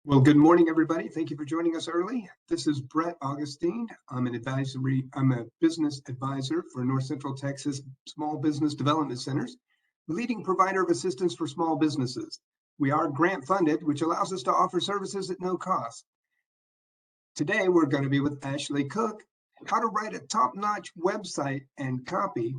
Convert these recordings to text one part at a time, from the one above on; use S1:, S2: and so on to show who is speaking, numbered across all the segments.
S1: Well, good morning, everybody. Thank you for joining us early. This is Brett Augustine. I'm a business advisor for North Central Texas Small Business Development Centers, the leading provider of assistance for small businesses. We are grant funded, which allows us to offer services at no cost. Today, we're going to be with Ashley Cook, how to write a top-notch website and copy.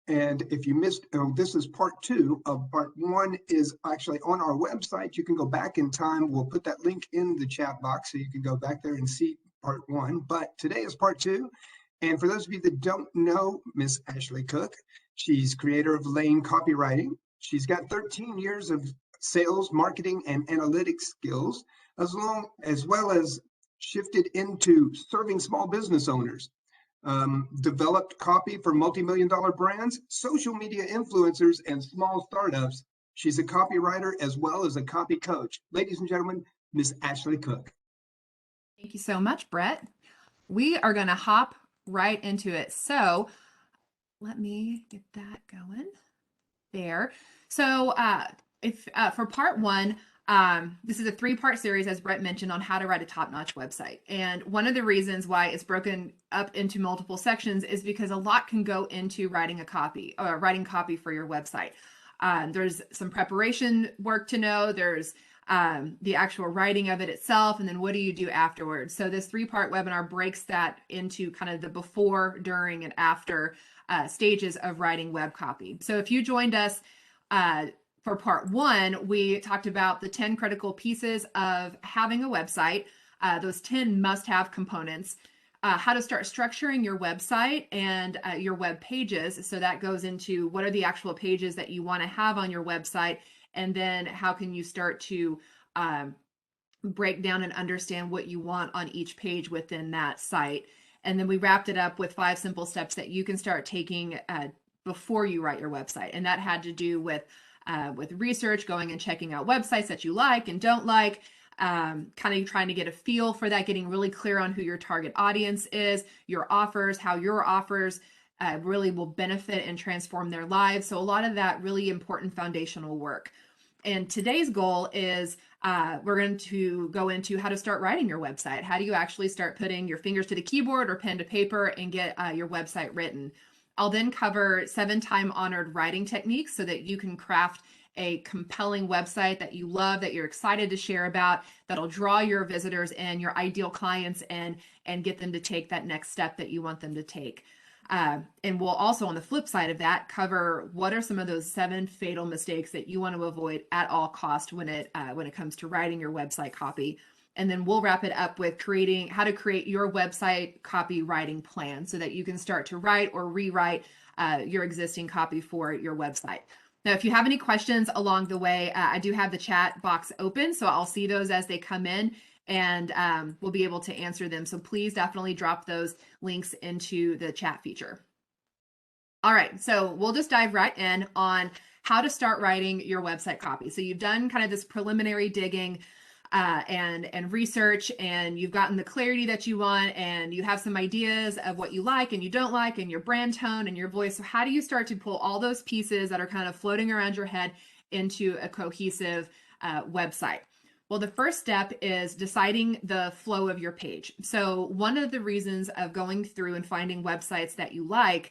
S1: And if you missed, this is part 2 of part 1 is actually on our website. You can go back in time. We'll put that link in the chat box so you can go back there and see part 1. But today is part 2. And for those of you that don't know Miss Ashley Cook, she's creator of Lane Copywriting. She's got 13 years of sales, marketing, and analytics skills, as well as shifted into serving small business owners. Developed copy for multi-million-dollar brands, social media influencers, and small startups. She's a copywriter as well as a copy coach. Ladies and gentlemen, Miss Ashley Cook.
S2: Thank you so much, Brett. We are going to hop right into it. So let me get that going there. So for part 1, this is a 3-part series, as Brett mentioned, on how to write a top-notch website. And one of the reasons why it's broken up into multiple sections is because a lot can go into writing copy for your website. There's some preparation work to know. There's the actual writing of it itself, and then what do you do afterwards? So this 3-part webinar breaks that into kind of the before, during, and after stages of writing web copy. So if you joined us for part 1, we talked about the 10 critical pieces of having a website, those 10 must-have components, how to start structuring your website and your web pages. So that goes into what are the actual pages that you want to have on your website, and then how can you start to break down and understand what you want on each page within that site. And then we wrapped it up with 5 simple steps that you can start taking before you write your website. And that had to do with research, going and checking out websites that you like and don't like, kind of trying to get a feel for that, getting really clear on who your target audience is, your offers, how your offers really will benefit and transform their lives. So a lot of that really important foundational work. And today's goal is we're going to go into how to start writing your website. How do you actually start putting your fingers to the keyboard or pen to paper and get your website written? I'll then cover 7 time-honored writing techniques so that you can craft a compelling website that you love, that you're excited to share about, that'll draw your visitors and your ideal clients in and get them to take that next step that you want them to take. And we'll also, on the flip side of that, cover what are some of those 7 fatal mistakes that you want to avoid at all cost when it comes to writing your website copy. And then we'll wrap it up with how to create your website copywriting plan so that you can start to write or rewrite your existing copy for your website. Now, if you have any questions along the way, I do have the chat box open, so I'll see those as they come in, and we'll be able to answer them. So please definitely drop those links into the chat feature. All right, so we'll just dive right in on how to start writing your website copy. So you've done kind of this preliminary digging and research, and you've gotten the clarity that you want, and you have some ideas of what you like and you don't like, and your brand tone and your voice. So how do you start to pull all those pieces that are kind of floating around your head into a cohesive website? Well, the first step is deciding the flow of your page. So one of the reasons of going through and finding websites that you like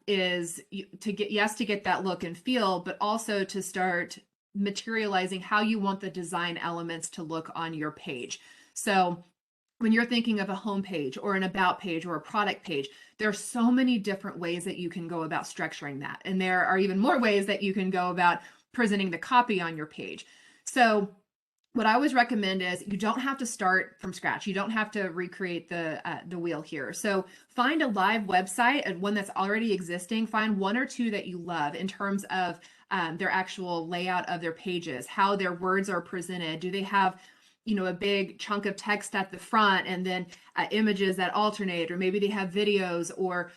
S2: is to get that look and feel, but also to start materializing how you want the design elements to look on your page. So when you're thinking of a home page or an about page or a product page, there are so many different ways that you can go about structuring that. And there are even more ways that you can go about presenting the copy on your page. So what I always recommend is you don't have to start from scratch. You don't have to recreate the wheel here. So find a live website and one that's already existing. Find 1 or 2 that you love in terms of their actual layout of their pages, how their words are presented. Do they have, a big chunk of text at the front and then images that alternate, or maybe they have videos, or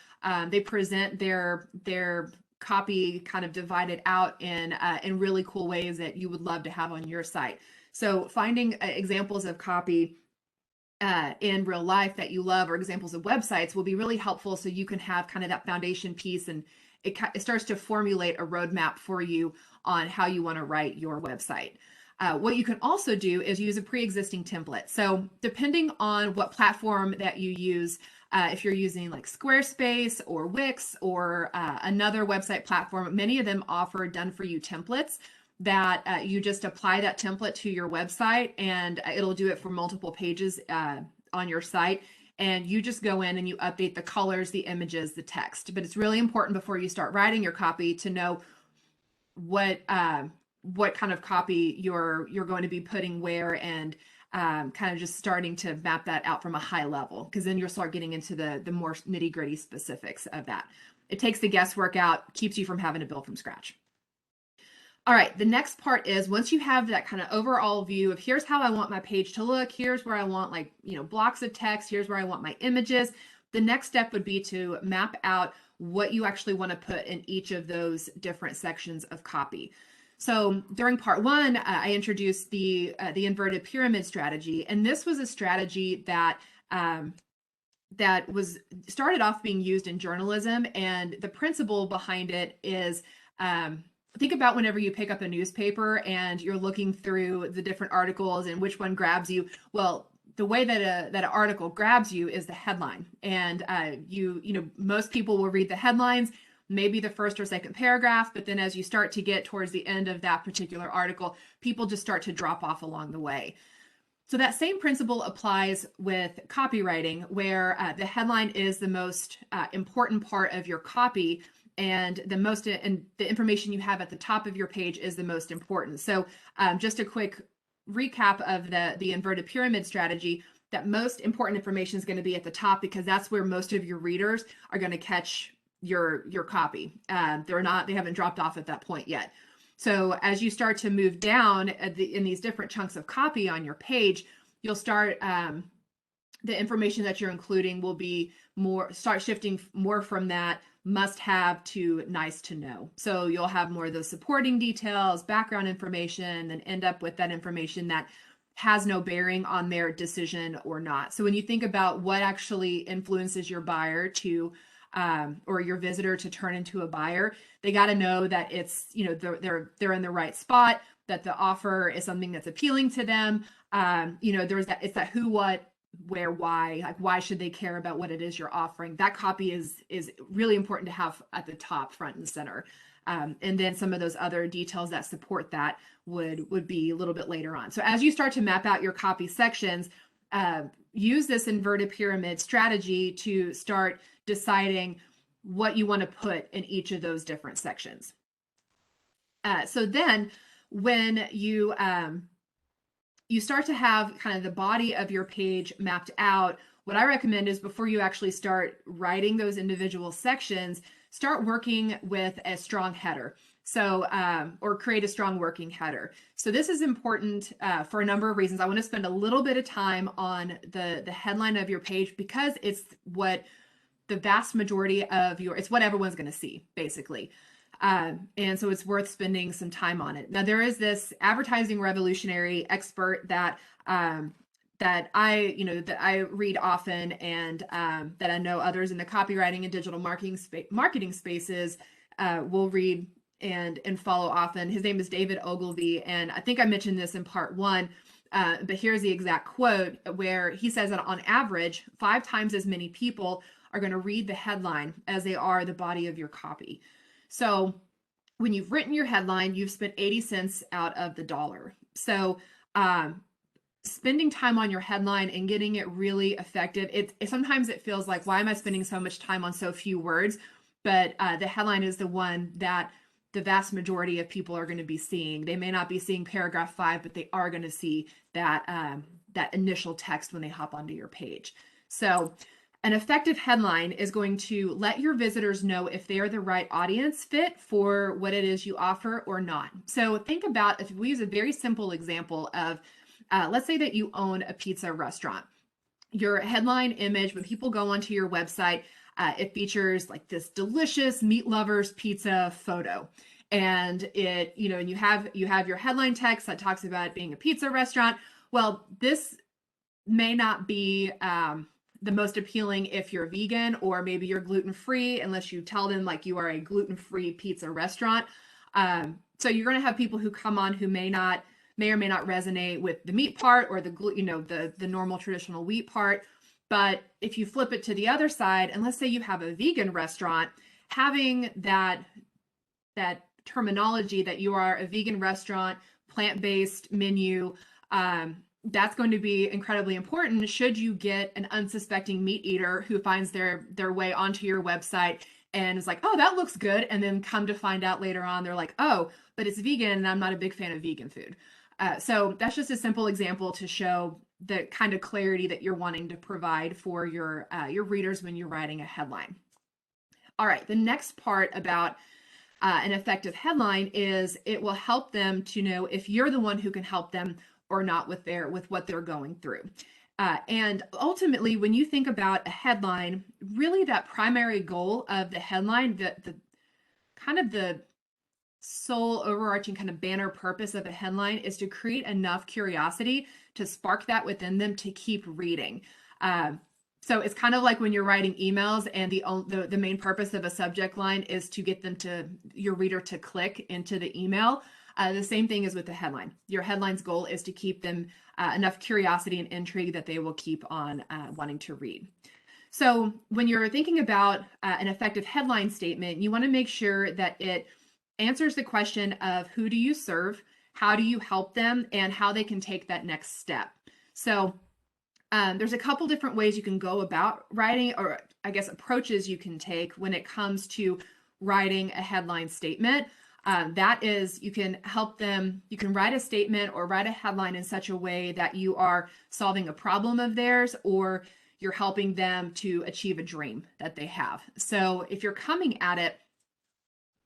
S2: they present their copy kind of divided out in really cool ways that you would love to have on your site. So finding examples of copy in real life that you love, or examples of websites, will be really helpful, so you can have kind of that foundation piece, and it starts to formulate a roadmap for you on how you want to write your website. What you can also do is use a pre-existing template. So depending on what platform that you use, if you're using like Squarespace or Wix or another website platform, many of them offer done-for-you templates that you just apply that template to your website and it'll do it for multiple pages on your site. And you just go in and you update the colors, the images, the text. But it's really important before you start writing your copy to know what kind of copy you're going to be putting where, and kind of just starting to map that out from a high level, because then you'll start getting into the more nitty-gritty specifics of that. It takes the guesswork out, keeps you from having to build from scratch. All right, the next part is once you have that kind of overall view of here's how I want my page to look, here's where I want like, blocks of text, here's where I want my images. The next step would be to map out what you actually want to put in each of those different sections of copy. So during part one, I introduced the inverted pyramid strategy, and this was a strategy that was started off being used in journalism, and the principle behind it is think about whenever you pick up a newspaper and you're looking through the different articles and which one grabs you. Well, the way that an article grabs you is the headline, and most people will read the headlines, maybe the first or second paragraph, but then as you start to get towards the end of that particular article, people just start to drop off along the way. So that same principle applies with copywriting, where the headline is the most important part of your copy, and the information you have at the top of your page is the most important. So just a quick recap of the inverted pyramid strategy: that most important information is going to be at the top, because that's where most of your readers are going to catch your copy. They haven't dropped off at that point yet. So as you start to move down in these different chunks of copy on your page, you'll start the information that you're including will be start shifting more from that must have to nice to know. So you'll have more of those supporting details, background information, and end up with that information that has no bearing on their decision or not. So when you think about what actually influences your buyer to or your visitor to turn into a buyer, they got to know that it's, they're in the right spot, that the offer is something that's appealing to them. It's that who, what, where, why. Like, why should they care about what it is you're offering? That copy is really important to have at the top, front and center. And then some of those other details that support that would be a little bit later on. So as you start to map out your copy sections, use this inverted pyramid strategy to start deciding what you want to put in each of those different sections. So then when you start to have kind of the body of your page mapped out, what I recommend is before you actually start writing those individual sections, start working with a strong header. So, or create a strong working header. So this is important for a number of reasons. I want to spend a little bit of time on the headline of your page, because it's what the vast majority of it's what everyone's going to see, basically. And so it's worth spending some time on it. Now, there is this advertising revolutionary expert that I read often, and that I know others in the copywriting and digital marketing spaces will read and follow often. His name is David Ogilvy, and I think I mentioned this in part one, but here's the exact quote, where he says that on average, 5 times as many people are going to read the headline as they are the body of your copy. So when you've written your headline, you've spent 80 cents out of the dollar. So spending time on your headline and getting it really effective, sometimes it feels like, why am I spending so much time on so few words? But the headline is the one that the vast majority of people are going to be seeing. They may not be seeing paragraph 5, but they are going to see that initial text when they hop onto your page. So an effective headline is going to let your visitors know if they are the right audience fit for what it is you offer or not. So think about, if we use a very simple example of, let's say that you own a pizza restaurant. Your headline image, when people go onto your website, it features like this delicious meat lovers pizza photo. And and you have your headline text that talks about it being a pizza restaurant. Well, this may not be the most appealing if you're vegan, or maybe you're gluten-free, unless you tell them like you are a gluten-free pizza restaurant. So you're going to have people who come on who may not may or may not resonate with the meat part or the normal traditional wheat part. But if you flip it to the other side, and let's say you have a vegan restaurant, having that terminology that you are a vegan restaurant, plant-based menu, that's going to be incredibly important should you get an unsuspecting meat eater who finds their way onto your website and is like, oh, that looks good. And then come to find out later on, they're like, oh, but it's vegan and I'm not a big fan of vegan food. So that's just a simple example to show the kind of clarity that you're wanting to provide for your readers when you're writing a headline. All right, the next part about an effective headline is it will help them to know if you're the one who can help them or not with what they're going through. And ultimately, when you think about a headline, really that primary goal of the headline, the kind of the sole overarching kind of banner purpose of a headline is to create enough curiosity to spark that within them to keep reading. So it's kind of like when you're writing emails and the main purpose of a subject line is to get your reader to click into the email. The same thing is with the headline. Your headline's goal is to keep them enough curiosity and intrigue that they will keep on wanting to read. So when you're thinking about an effective headline statement, you want to make sure that it answers the question of who do you serve, how do you help them, and how they can take that next step. So there's a couple different ways you can go about writing, or I guess approaches you can take when it comes to writing a headline statement. That is, you can help them, you can write a statement or write a headline in such a way that you are solving a problem of theirs or you're helping them to achieve a dream that they have. So if you're coming at it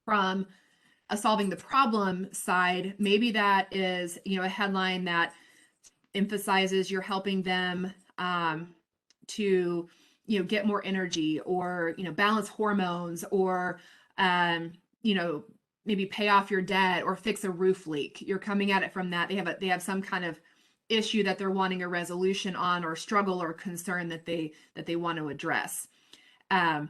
S2: from a solving the problem side, maybe that is, a headline that emphasizes you're helping them to get more energy or balance hormones or maybe pay off your debt or fix a roof leak. You're coming at it from that. They have some kind of issue that they're wanting a resolution on, or struggle or concern that they want to address. And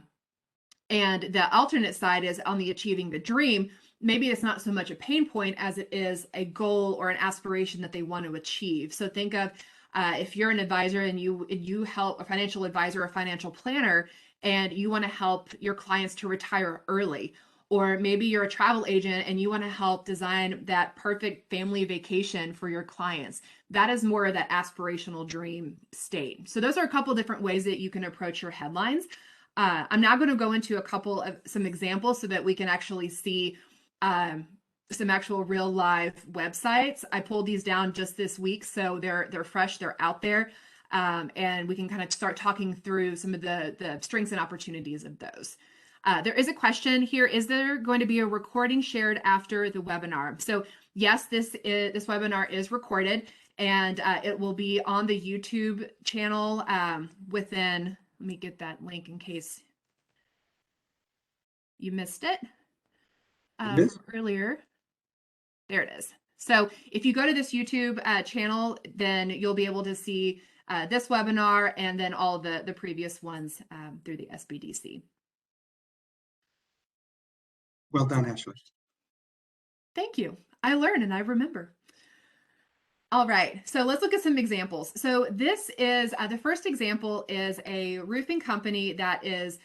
S2: the alternate side is on the achieving the dream. Maybe it's not so much a pain point as it is a goal or an aspiration that they want to achieve. So think of if you're an advisor and you help a financial advisor or financial planner, and you want to help your clients to retire early, or maybe you're a travel agent and you want to help design that perfect family vacation for your clients. That is more of that aspirational dream state. So those are a couple different ways that you can approach your headlines. I'm now going to go into some examples so that we can actually see some actual real live websites. I pulled these down just this week, so they're fresh, they're out there, and we can kind of start talking through some of the strengths and opportunities of those. There is a question here: is there going to be a recording shared after the webinar? So yes, this webinar is recorded, and it will be on the YouTube channel within. Let me get that link in case you missed it earlier. There it is. So if you go to this YouTube channel, then you'll be able to see this webinar and then all the previous ones through the SBDC.
S1: Well done, Ashley.
S2: Thank you. I learn and I remember. All right, so let's look at some examples. So this is, the first example is a roofing company that is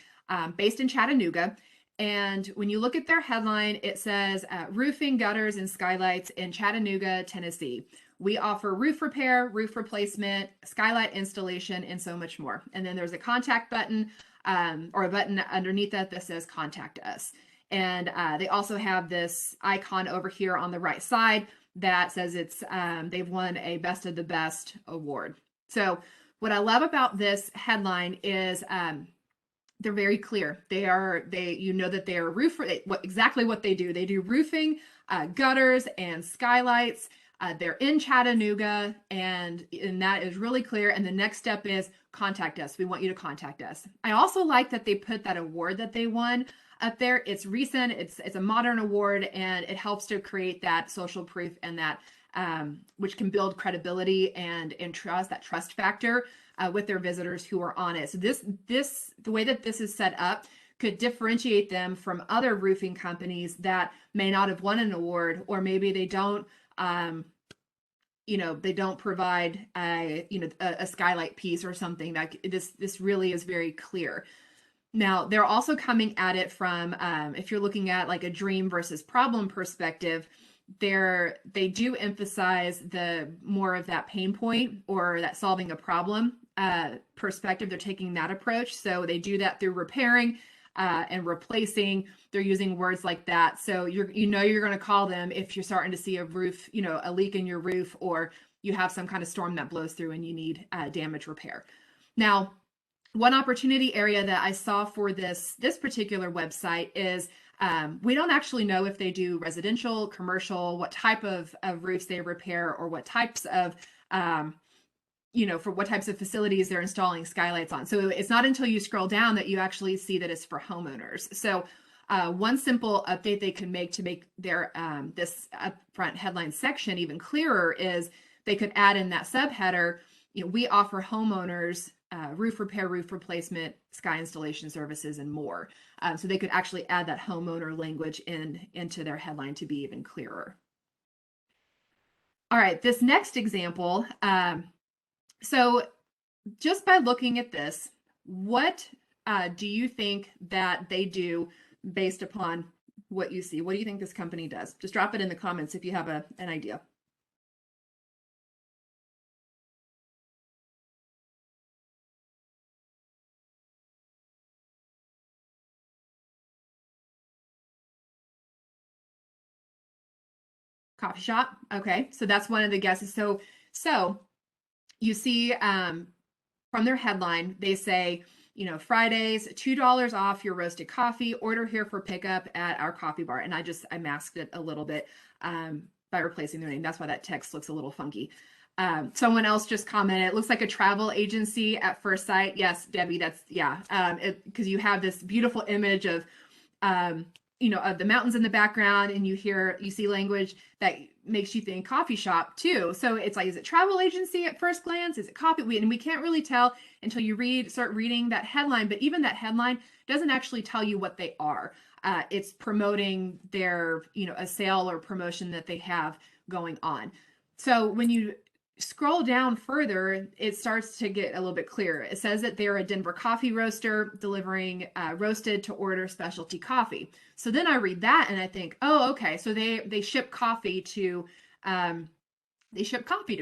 S2: based in Chattanooga. And when you look at their headline, it says roofing, gutters, and skylights in Chattanooga, Tennessee. We offer roof repair, roof replacement, skylight installation, and so much more. And then there's a contact button or a button underneath that says contact us. And they also have this icon over here on the right side that says they've won a Best of the Best award. So what I love about this headline is they're very clear. You know that they are exactly what they do. They do roofing, gutters, and skylights. They're in Chattanooga, and that is really clear. And the next step is contact us. We want you to contact us. I also like that they put that award that they won up there. It's recent. It's a modern award, and it helps to create that social proof and that which can build credibility and trust, that trust factor with their visitors who are on it. So the way that this is set up could differentiate them from other roofing companies that may not have won an award, or maybe they don't they don't provide a skylight piece or something. That this really is very clear. Now, they're also coming at it from, if you're looking at like a dream versus problem perspective, they do emphasize the more of that pain point or that solving a problem perspective. They're taking that approach. So they do that through repairing and replacing. They're using words like that. So you're going to call them if you're starting to see a roof, a leak in your roof, or you have some kind of storm that blows through and you need damage repair. Now, one opportunity area that I saw for this particular website is we don't actually know if they do residential, commercial, what type of roofs they repair, or what types of for what types of facilities they're installing skylights on. So it's not until you scroll down that you actually see that it's for homeowners. So one simple update they can make to make their this upfront headline section even clearer is they could add in that subheader, we offer homeowners roof repair, roof replacement, sky installation services, and more. So they could actually add that homeowner language into their headline to be even clearer. All right, this next example. So just by looking at this, what do you think that they do based upon what you see? What do you think this company does? Just drop it in the comments if you have an idea. Coffee shop. Okay, so that's one of the guesses. So you see from their headline, they say, Fridays, $2 off your roasted coffee. Order here for pickup at our coffee bar. And I masked it a little bit by replacing their name. That's why that text looks a little funky. Someone else just commented, it looks like a travel agency at first sight. Yes, Debbie, that's, yeah. Because you have this beautiful image of, of the mountains in the background, and you see language that makes you think coffee shop too. So it's like, is it travel agency at first glance? Is it coffee? And we can't really tell until you start reading that headline. But even that headline doesn't actually tell you what they are. It's promoting their, a sale or promotion that they have going on. So when you scroll down further, it starts to get a little bit clearer. It says that they're a Denver coffee roaster delivering roasted to order specialty coffee. So then I read that and I think, oh, okay. So they ship coffee to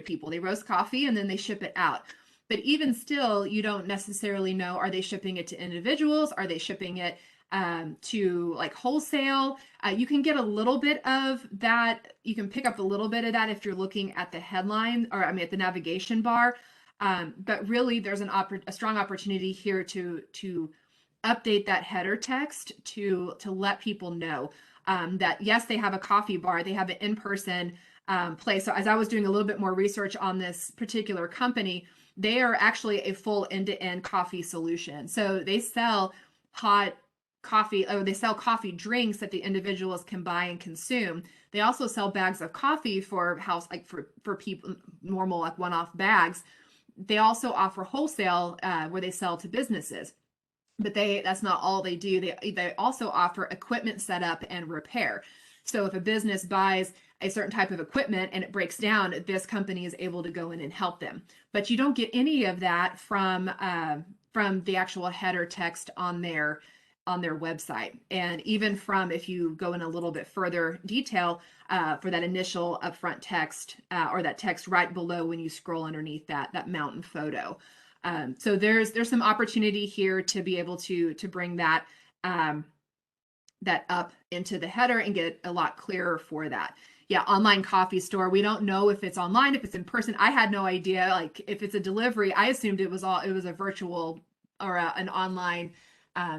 S2: people. They roast coffee and then they ship it out. But even still, you don't necessarily know, are they shipping it to individuals? Are they shipping it to like wholesale? You can get a little bit of that. You can pick up a little bit of that if you're looking at the headline, or at the navigation bar. But really, there's a strong opportunity here to update that header text to let people know that yes, they have a coffee bar, they have an in-person place. So as I was doing a little bit more research on this particular company, they are actually a full end-to-end coffee solution. So they sell hot coffee, or they sell coffee drinks that the individuals can buy and consume. They also sell bags of coffee for house, like for people, normal, like one-off bags. They also offer wholesale where they sell to businesses. But that's not all they do. They also offer equipment setup and repair. So if a business buys a certain type of equipment and it breaks down, this company is able to go in and help them. But you don't get any of that from the actual header text on their website. And even from, if you go in a little bit further detail for that initial upfront text or that text right below when you scroll underneath that mountain photo. So there's some opportunity here to be able to bring that that up into the header and get a lot clearer for that. Yeah, online coffee store. We don't know if it's online, if it's in person. I had no idea. Like if it's a delivery, I assumed it was a virtual or an online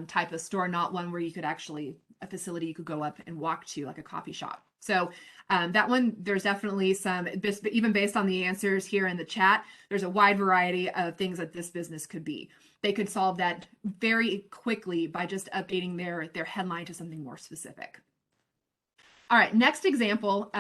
S2: type of store, not one where you could actually, a facility you could go up and walk to, like a coffee shop. So that one, there's definitely some, even based on the answers here in the chat, there's a wide variety of things that this business could be. They could solve that very quickly by just updating their headline to something more specific. All right, next example.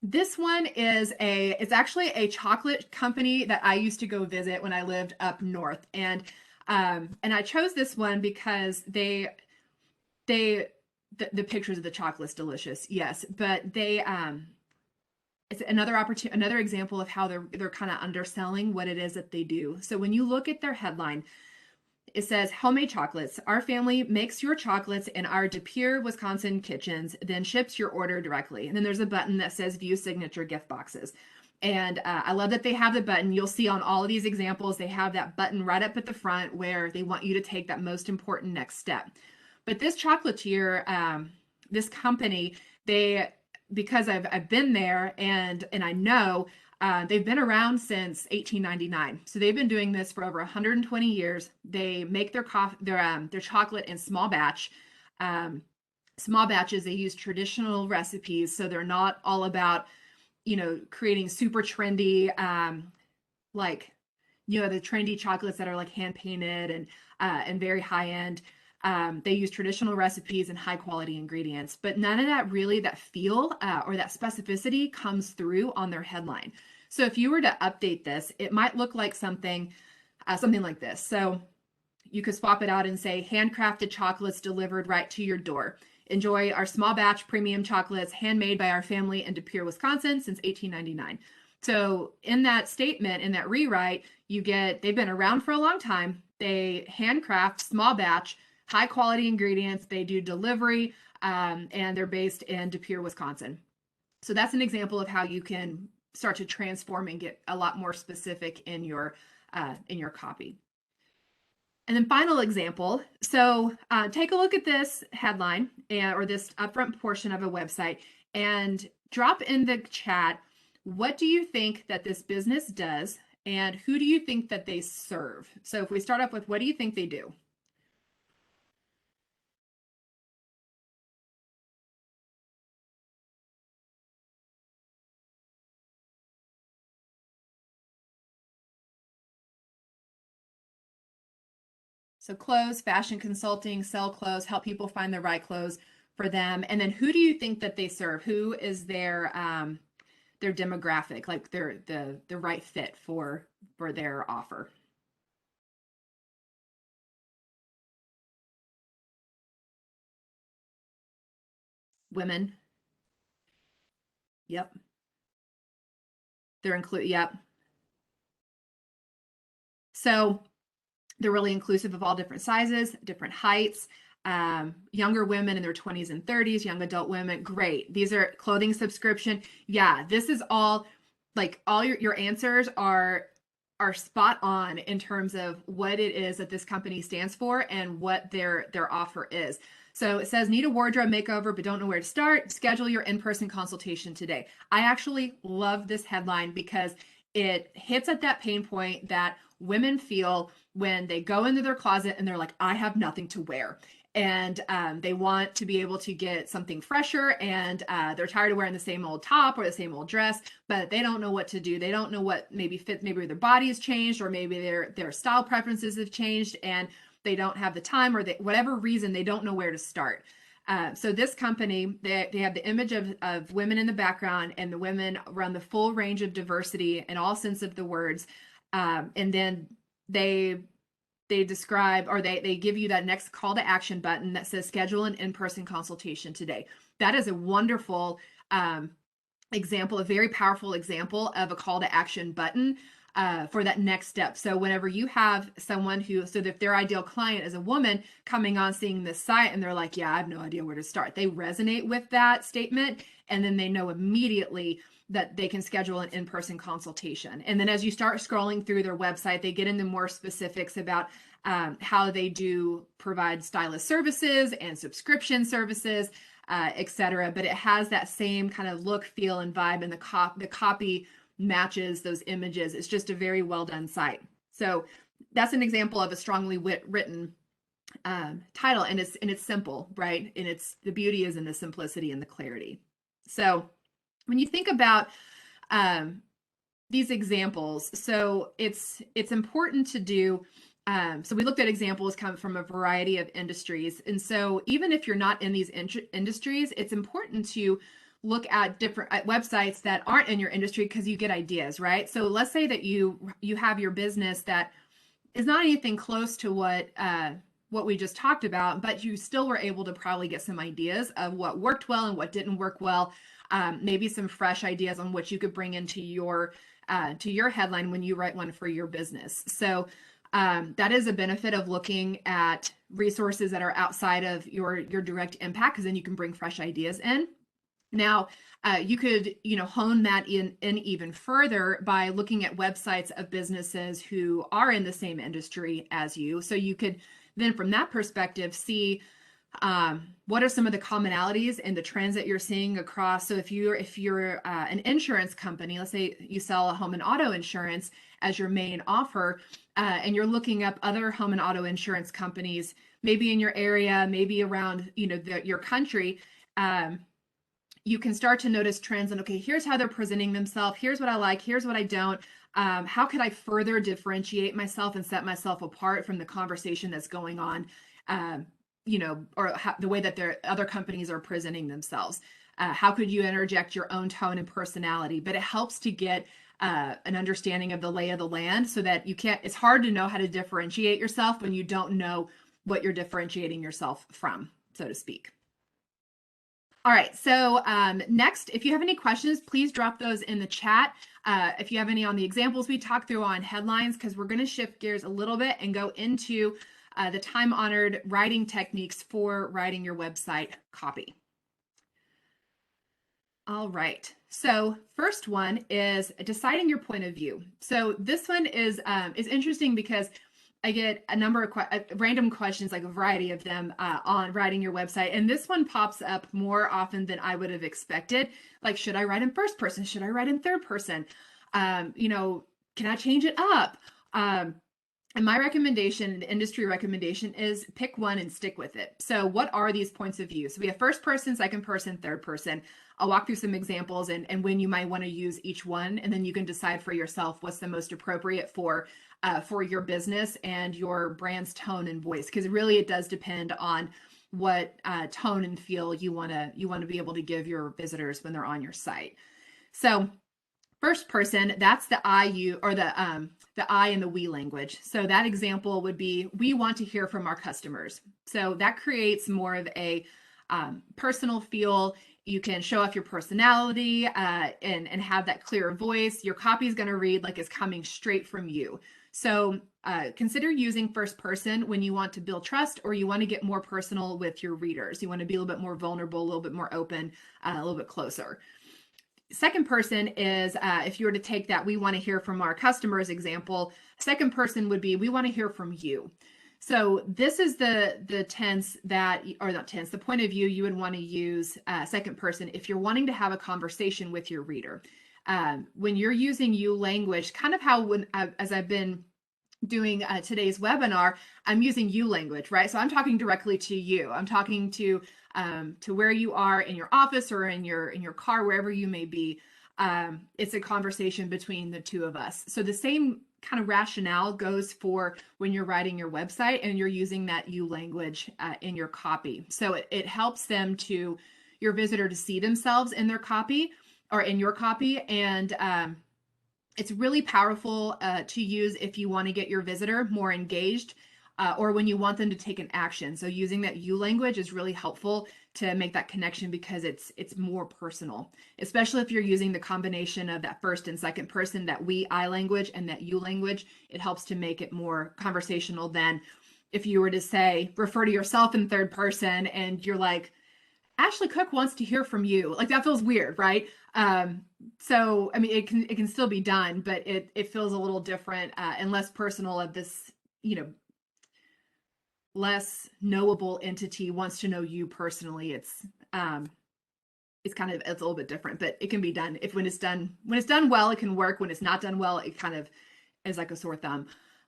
S2: This one it's actually a chocolate company that I used to go visit when I lived up north. And I chose this one because the pictures of the chocolate's delicious, yes, but it's another example of how they're kind of underselling what it is that they do. So when you look at their headline, it says homemade chocolates. Our family makes your chocolates in our De Pere, Wisconsin kitchens, then ships your order directly. And then there's a button that says view signature gift boxes. And I love that they have the button. You'll see on all of these examples, they have that button right up at the front where they want you to take that most important next step. But this chocolatier, this company, because I've been there and I know they've been around since 1899. So they've been doing this for over 120 years. They make their chocolate in small batch. Small batches, they use traditional recipes. So they're not all about, creating super trendy, like, the trendy chocolates that are like hand painted and very high end. They use traditional recipes and high quality ingredients, but none of that really, that feel or that specificity comes through on their headline. So if you were to update this, it might look like something like this. So you could swap it out and say handcrafted chocolates delivered right to your door. Enjoy our small batch premium chocolates handmade by our family in De Pere, Wisconsin since 1899. So in that statement, in that rewrite, they've been around for a long time. They handcraft small batch, high quality ingredients. They do delivery, and they're based in De Pere, Wisconsin. So that's an example of how you can start to transform and get a lot more specific in your copy. And then final example. So take a look at this headline or this upfront portion of a website and drop in the chat, what do you think that this business does and who do you think that they serve? So if we start off with, what do you think they do? So clothes, fashion consulting, sell clothes, help people find the right clothes for them. And then who do you think that they serve? Who is their demographic, like the right fit for their offer? Women. Yep. Yep. So they're really inclusive of all different sizes, different heights, younger women in their 20s and 30s, young adult women. Great. These are clothing subscription. Yeah, this is all like all your answers are spot on in terms of what it is that this company stands for and what their offer is. So it says, need a wardrobe makeover but don't know where to start? Schedule your in-person consultation today. I actually love this headline because it hits at that pain point that women feel when they go into their closet and they're like, I have nothing to wear. And they want to be able to get something fresher, and they're tired of wearing the same old top or the same old dress, but they don't know what to do. They don't know what maybe fits. Maybe their body has changed, or maybe their style preferences have changed, and they don't have the time, or whatever reason, they don't know where to start. So this company, they have the image of women in the background, and the women run the full range of diversity in all sense of the words. And then they describe, or they give you that next call to action button that says schedule an in-person consultation today. That is a wonderful example, a very powerful example of a call to action button for that next step. So whenever you have someone so if their ideal client is a woman coming on seeing this site and they're like, yeah, I have no idea where to start, they resonate with that statement, and then they know immediately that they can schedule an in-person consultation. And then as you start scrolling through their website, they get into more specifics about how they do provide stylist services and subscription services, etc. But it has that same kind of look, feel, and vibe, and the copy matches those images. It's just a very well done site. So that's an example of a strongly written title, and it's simple, right? And the beauty is in the simplicity and the clarity. So when you think about these examples, so it's important to do. So we looked at examples come from a variety of industries, and so even if you're not in these industries, it's important to look at different websites that aren't in your industry because you get ideas, right? So let's say that you have your business that is not anything close to what we just talked about, but you still were able to probably get some ideas of what worked well and what didn't work well. maybe some fresh ideas on what you could bring into your headline when you write one for your business. So that is a benefit of looking at resources that are outside of your direct impact, because then you can bring fresh ideas in. Now, you could, hone that in even further by looking at websites of businesses who are in the same industry as you. So you could then, from that perspective, see what are some of the commonalities and the trends that you're seeing across. So if you're an insurance company, let's say you sell a home and auto insurance as your main offer, and you're looking up other home and auto insurance companies, maybe in your area, maybe around your country. You can start to notice trends and, okay, here's how they're presenting themselves. Here's what I like. Here's what I don't. How could I further differentiate myself and set myself apart from the conversation that's going on, or the way that their other companies are presenting themselves? How could you interject your own tone and personality? But it helps to get an understanding of the lay of the land, so that it's hard to know how to differentiate yourself when you don't know what you're differentiating yourself from, so to speak. All right, so next, if you have any questions, please drop those in the chat. If you have any on the examples we talked through on headlines, because we're going to shift gears a little bit and go into the time-honored writing techniques for writing your website copy. All right, so first one is deciding your point of view. So this one is interesting because I get a number of random questions, like a variety of them, on writing your website. And this one pops up more often than I would have expected. Like, should I write in first person? Should I write in third person? Can I change it up? And my recommendation, the industry recommendation, is pick one and stick with it. So what are these points of view? So we have first person, second person, third person. I'll walk through some examples and when you might want to use each one, and then you can decide for yourself what's the most appropriate for your business and your brand's tone and voice, because really it does depend on what tone and feel you want to be able to give your visitors when they're on your site. So first person, that's the I, you, or the I and the we language. So that example would be, we want to hear from our customers. So that creates more of a personal feel. You can show off your personality and have that clear voice. Your copy is going to read like it's coming straight from you. So consider using first person when you want to build trust, or you want to get more personal with your readers. You want to be a little bit more vulnerable, a little bit more open, a little bit closer. Second person is, if you were to take that we want to hear from our customers example, second person would be, we want to hear from you. So this is the tense that, or not tense, the point of view you would want to use second person if you're wanting to have a conversation with your reader. When you're using you language, kind of how as I've been doing today's webinar, I'm using you language, right? So I'm talking directly to you. I'm talking to where you are in your office or in your car, wherever you may be. It's a conversation between the two of us. So the same kind of rationale goes for when you're writing your website and you're using that you language in your copy. So it helps your visitor to see themselves in their copy or in your copy. And it's really powerful to use if you want to get your visitor more engaged or when you want them to take an action. So using that you language is really helpful to make that connection because it's more personal, especially if you're using the combination of that first and second person, that we, I language, and that you language. It helps to make it more conversational than if you were to say, refer to yourself in third person and you're like, Ashley Cook wants to hear from you. Like, that feels weird, right? So, I mean, it can still be done, but it feels a little different and less personal of this, less knowable entity wants to know you personally. It's it's a little bit different, but it can be done. When it's done well, it can work. When it's not done well, it kind of is like a sore thumb.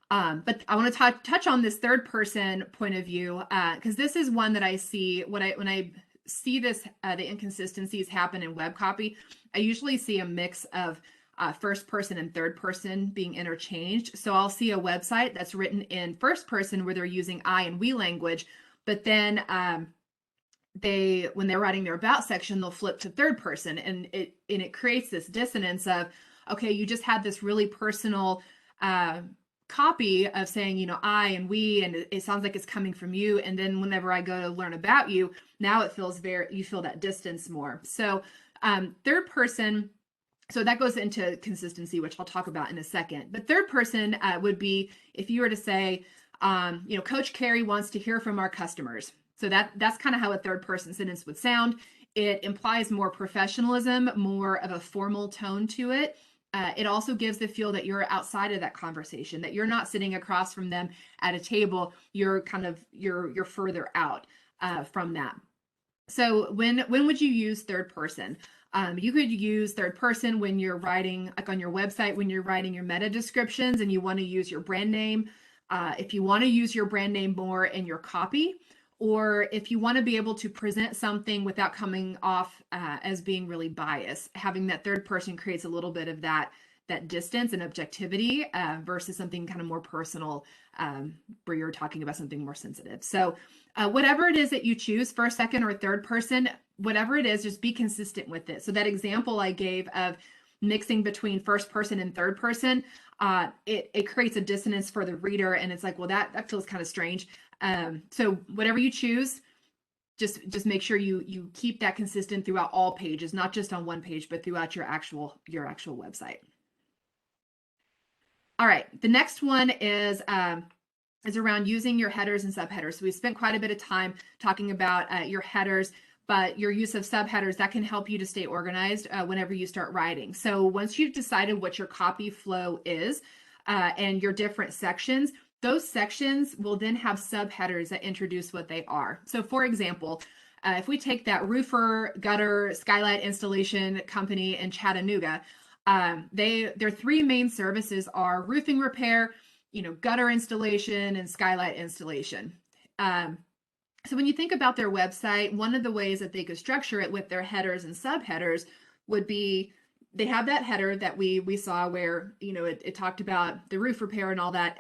S2: But I want to touch on this third person point of view because this is one that I see when I see this, the inconsistencies happen in web copy. I usually see a mix of first person and third person being interchanged. So I'll see a website that's written in first person where they're using I and we language, but then when they're writing their about section, they'll flip to third person, and it creates this dissonance of, okay, you just had this really personal copy of saying, I and we, and it sounds like it's coming from you. And then whenever I go to learn about you, now it feels you feel that distance more. So Third person, so that goes into consistency, which I'll talk about in a second. But third person would be if you were to say, Coach Carey wants to hear from our customers. So that's kind of how a third person sentence would sound. It implies more professionalism, more of a formal tone to it. It also gives the feel that you're outside of that conversation, that you're not sitting across from them at a table. You're you're further out from that. So when would you use third person? You could use third person when you're writing, like on your website, when you're writing your meta descriptions and you want to use your brand name. If you want to use your brand name more in your copy, or if you want to be able to present something without coming off as being really biased, having that third person creates a little bit of that distance and objectivity versus something kind of more personal where you're talking about something more sensitive. So whatever it is that you choose, first, second, or third person, whatever it is, just be consistent with it. So that example I gave of mixing between first person and third person, it creates a dissonance for the reader, and it's like, well, that feels kind of strange. So whatever you choose, just make sure you keep that consistent throughout all pages, not just on one page, but throughout your actual website. All right, the next one is around using your headers and subheaders. So we spent quite a bit of time talking about your headers, but your use of subheaders, that can help you to stay organized whenever you start writing. So once you've decided what your copy flow is and your different sections, those sections will then have subheaders that introduce what they are. So for example, if we take that roofer, gutter, skylight installation company in Chattanooga, their three main services are roofing repair, gutter installation, and skylight installation. So when you think about their website, one of the ways that they could structure it with their headers and subheaders would be they have that header that we saw where it talked about the roof repair and all that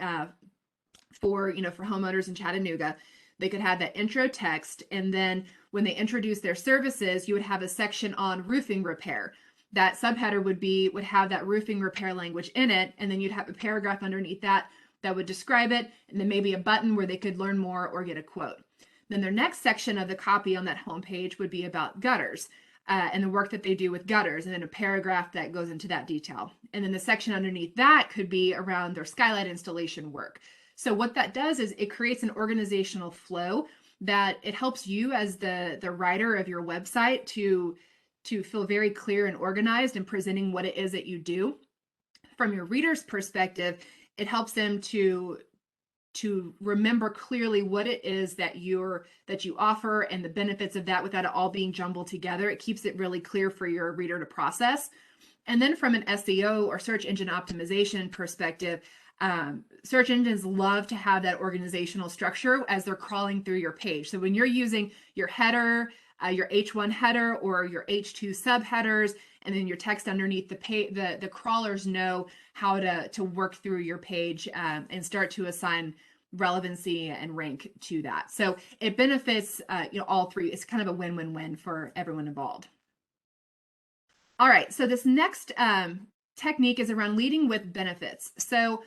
S2: for homeowners in Chattanooga. They could have that intro text, and then when they introduce their services, you would have a section on roofing repair. That subheader would have that roofing repair language in it, and then you'd have a paragraph underneath that would describe it, and then maybe a button where they could learn more or get a quote. Then their next section of the copy on that homepage would be about gutters and the work that they do with gutters, and then a paragraph that goes into that detail. And then the section underneath that could be around their skylight installation work. So what that does is it creates an organizational flow that it helps you as the writer of your website to feel very clear and organized in presenting what it is that you do. From your reader's perspective, it helps them to remember clearly what it is that you offer and the benefits of that without it all being jumbled together. It keeps it really clear for your reader to process. And then from an SEO or search engine optimization perspective, search engines love to have that organizational structure as they're crawling through your page. So when you're using your header, your H1 header or your H2 subheaders, and then your text underneath the page, the crawlers know how to work through your page and start to assign relevancy and rank to that. So it benefits all three. It's kind of a win-win-win for everyone involved. All right, so this next technique is around leading with benefits. So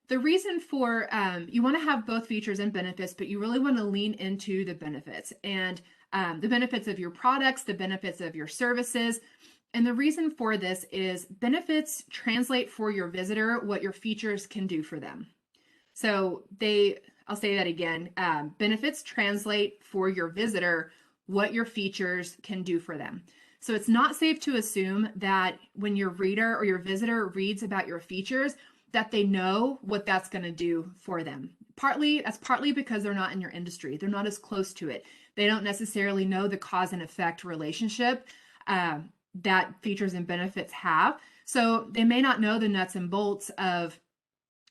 S2: the reason for you want to have both features and benefits, but you really want to lean into the benefits and the benefits of your products, the benefits of your services. And the reason for this is benefits translate for your visitor what your features can do for them. So I'll say that again, benefits translate for your visitor what your features can do for them. So it's not safe to assume that when your reader or your visitor reads about your features, that they know what that's going to do for them. That's partly because they're not in your industry. They're not as close to it. They don't necessarily know the cause and effect relationship that features and benefits have. So they may not know the nuts and bolts of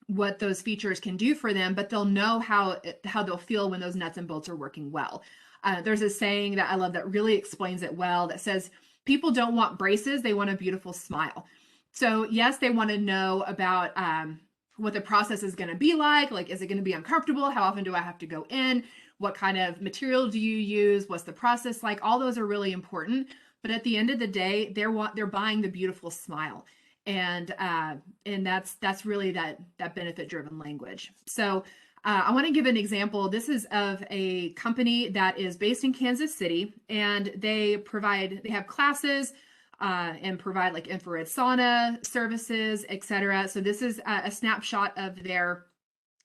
S2: what those features can do for them, but they'll know how they'll feel when those nuts and bolts are working well. There's a saying that I love that really explains it well that says, people don't want braces, they want a beautiful smile. So yes, they want to know about what the process is going to be like. Like, is it going to be uncomfortable? How often do I have to go in? What kind of material do you use? What's the process like? All those are really important. But at the end of the day, they're buying the beautiful smile. And that's really that benefit-driven language. So I want to give an example. This is of a company that is based in Kansas City, and they have classes and provide like infrared sauna services, etc. So this is a snapshot of their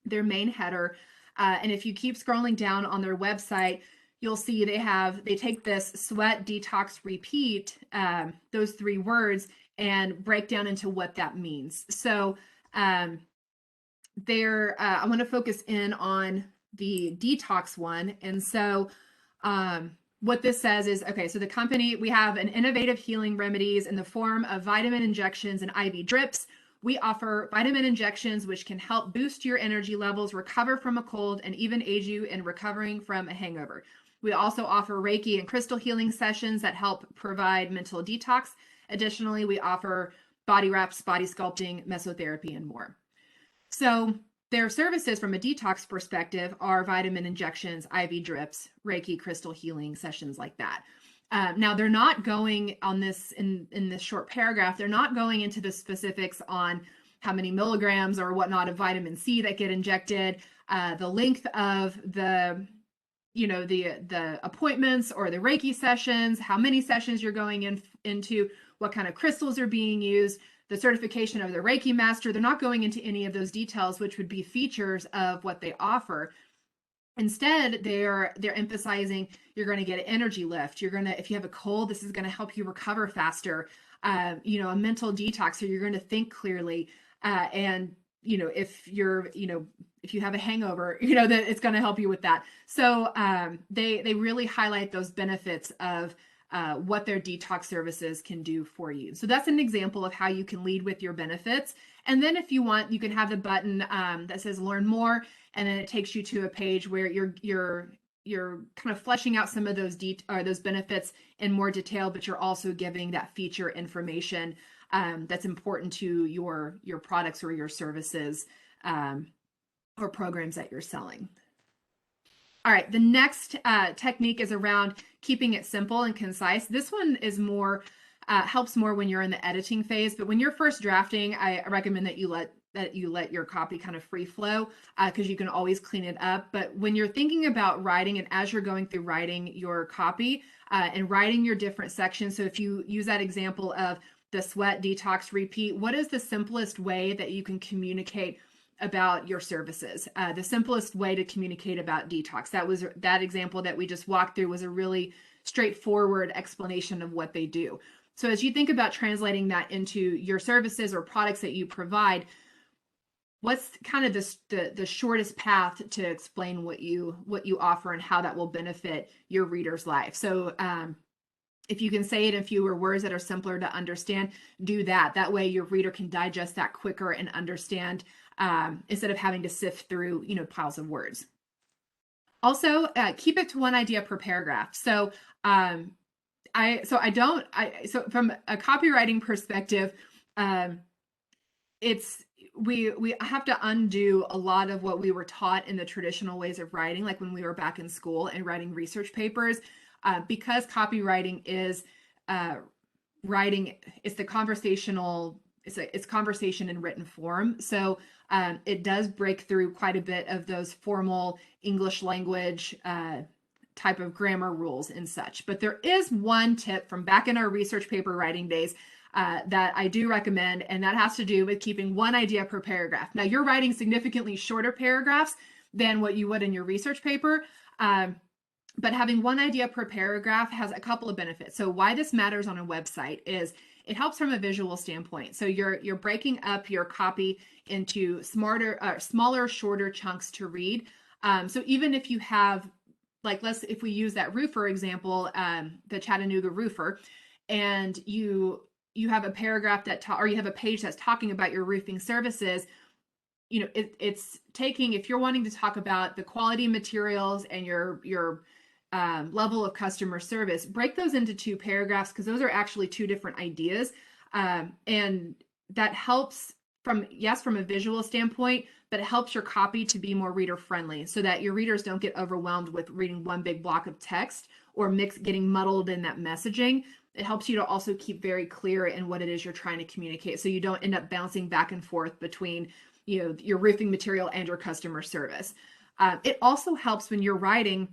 S2: main header. And if you keep scrolling down on their website, you'll see they take this sweat, detox, repeat, those 3 words, and break down into what that means. So I want to focus in on the detox one. And so what this says is, okay, so the company, we have an innovative healing remedies in the form of vitamin injections and IV drips. We offer vitamin injections, which can help boost your energy levels, recover from a cold, and even aid you in recovering from a hangover. We also offer Reiki and crystal healing sessions that help provide mental detox. Additionally, we offer body wraps, body sculpting, mesotherapy, and more. So their services from a detox perspective are vitamin injections, IV drips, Reiki, crystal healing sessions like that. Now they're not going on this in this short paragraph. They're not going into the specifics on how many milligrams or whatnot of vitamin C that get injected, the length of the appointments or the Reiki sessions, how many sessions you're going into, what kind of crystals are being used, the certification of the Reiki master. They're not going into any of those details, which would be features of what they offer. Instead, they're emphasizing you're going to get an energy lift. You're going to, if you have a cold, this is going to help you recover faster. A mental detox, so you're going to think clearly. And if you have a hangover, that it's going to help you with that. So they really highlight those benefits of what their detox services can do for you. So that's an example of how you can lead with your benefits. And then if you want, you can have the button that says learn more, and then it takes you to a page where you're kind of fleshing out some of those benefits in more detail, but you're also giving that feature information that's important to your products or your services or programs that you're selling. All right, the next technique is around keeping it simple and concise. This one is more helps more when you're in the editing phase, but when you're first drafting, I recommend that you let your copy kind of free flow because you can always clean it up. But when you're thinking about writing, and as you're going through writing your copy and writing your different sections, so if you use that example of the sweat, detox, repeat, what is the simplest way that you can communicate about your services? The simplest way to communicate about detox, that example that we just walked through was a really straightforward explanation of what they do. So as you think about translating that into your services or products that you provide, what's kind of the shortest path to explain what you offer and how that will benefit your reader's life? So if you can say it in fewer words that are simpler to understand, do that. That way your reader can digest that quicker and understand instead of having to sift through piles of words. Also, keep it to one idea per paragraph. So so from a copywriting perspective, we have to undo a lot of what we were taught in the traditional ways of writing, like when we were back in school and writing research papers, because copywriting is writing, it's the conversational, it's conversation in written form. So it does break through quite a bit of those formal English language type of grammar rules and such. But there is one tip from back in our research paper writing days that I do recommend, and that has to do with keeping one idea per paragraph. Now, you're writing significantly shorter paragraphs than what you would in your research paper, but having one idea per paragraph has a couple of benefits. So why this matters on a website is it helps from a visual standpoint. So you're breaking up your copy into smaller, shorter chunks to read. So even if you have, like, if we use that roofer example, the Chattanooga roofer, and you have a paragraph or you have a page that's talking about your roofing services, it's taking, if you're wanting to talk about the quality materials and your level of customer service, break those into 2 paragraphs, because those are actually 2 different ideas. And that helps from a visual standpoint, but it helps your copy to be more reader friendly so that your readers don't get overwhelmed with reading one big block of text or getting muddled in that messaging. It helps you to also keep very clear in what it is you're trying to communicate, so you don't end up bouncing back and forth between your roofing material and your customer service. It also helps when you're writing.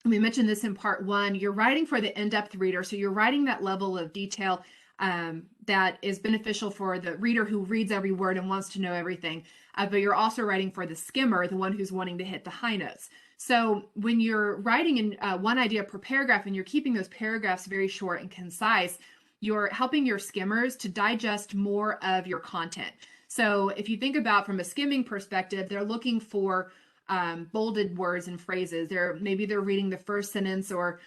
S2: We mentioned this in part 1, you're writing for the in-depth reader. So you're writing that level of detail that is beneficial for the reader who reads every word and wants to know everything. But you're also writing for the skimmer, the one who's wanting to hit the high notes. So when you're writing in one idea per paragraph and you're keeping those paragraphs very short and concise, you're helping your skimmers to digest more of your content. So if you think about from a skimming perspective, they're looking for bolded words and phrases. Maybe they're reading the first sentence or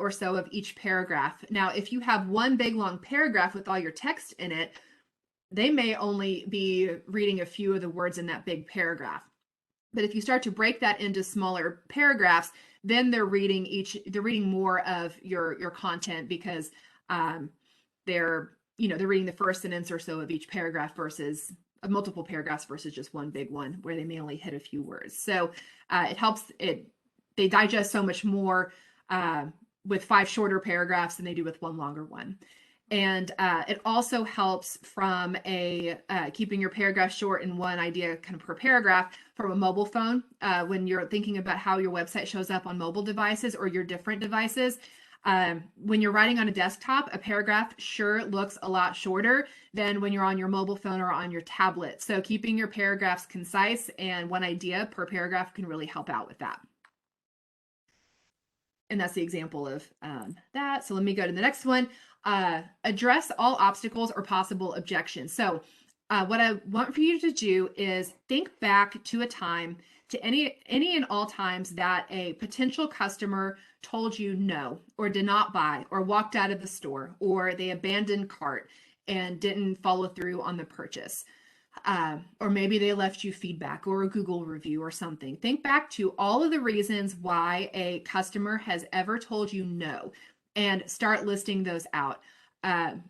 S2: so of each paragraph. Now, if you have one big long paragraph with all your text in it, they may only be reading a few of the words in that big paragraph. But if you start to break that into smaller paragraphs, then they're reading more of your content because they're reading the first sentence or so of each paragraph versus multiple paragraphs versus just one big one where they may only hit a few words. So they digest so much more with 5 shorter paragraphs than they do with one longer one. And it also helps from keeping your paragraph short in one idea kind of per paragraph from a mobile phone. When you're thinking about how your website shows up on mobile devices or your different devices, when you're writing on a desktop, a paragraph sure looks a lot shorter than when you're on your mobile phone or on your tablet. So keeping your paragraphs concise and one idea per paragraph can really help out with that. And that's the example of that. So let me go to the next one. Address all obstacles or possible objections. So what I want for you to do is think back to a time, to any and all times that a potential customer told you no, or did not buy, or walked out of the store, or they abandoned cart and didn't follow through on the purchase. Or maybe they left you feedback or a Google review or something. Think back to all of the reasons why a customer has ever told you no and start listing those out. And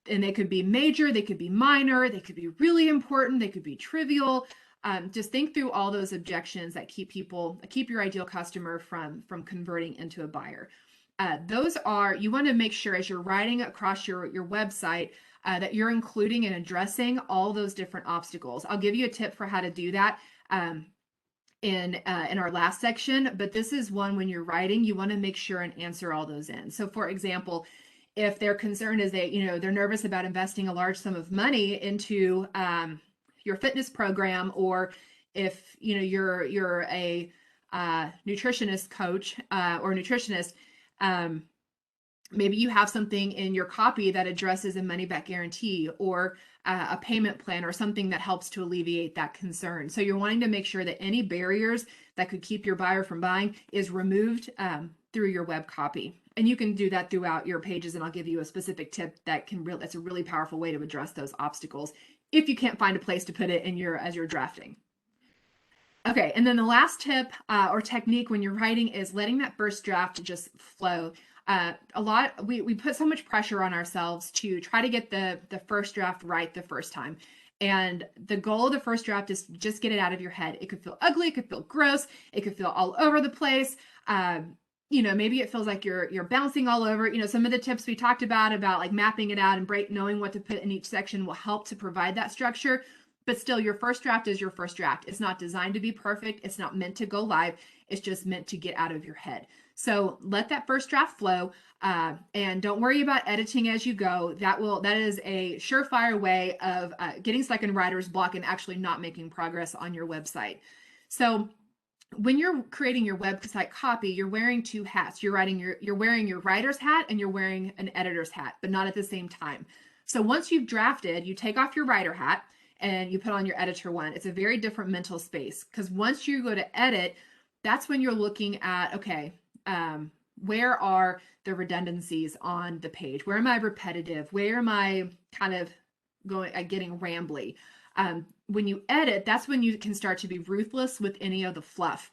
S2: they could be major, they could be minor, they could be really important, they could be trivial. Just think through all those objections that keep your ideal customer from converting into a buyer. You want to make sure as you're writing across your website that you're including and addressing all those different obstacles. I'll give you a tip for how to do that in our last section, but this is one when you're writing, you want to make sure and answer all those in. So for example, if their concern is they're nervous about investing a large sum of money into your fitness program, or if you're a nutritionist coach or nutritionist, maybe you have something in your copy that addresses a money back guarantee or a payment plan or something that helps to alleviate that concern. So you're wanting to make sure that any barriers that could keep your buyer from buying is removed through your web copy. And you can do that throughout your pages, and I'll give you a specific tip that's a really powerful way to address those obstacles if you can't find a place to put it as you're drafting. Okay, and then the last tip or technique when you're writing is letting that first draft just flow. We put so much pressure on ourselves to try to get the first draft right the first time. And the goal of the first draft is just get it out of your head. It could feel ugly, it could feel gross, it could feel all over the place. Maybe it feels like you're bouncing all over. Some of the tips we talked about like mapping it out and knowing what to put in each section will help to provide that structure. But still, your first draft is your first draft. It's not designed to be perfect. It's not meant to go live. It's just meant to get out of your head. So let that first draft flow, and don't worry about editing as you go. That is a surefire way of getting stuck in writer's block and actually not making progress on your website. So when you're creating your website copy, you're wearing 2 hats. You're wearing your writer's hat and you're wearing an editor's hat, but not at the same time. So once you've drafted, you take off your writer hat and you put on your editor one. It's a very different mental space, because once you go to edit, that's when you're looking at, okay, where are the redundancies on the page? Where am I repetitive? Where am I kind of getting rambly? When you edit, that's when you can start to be ruthless with any of the fluff,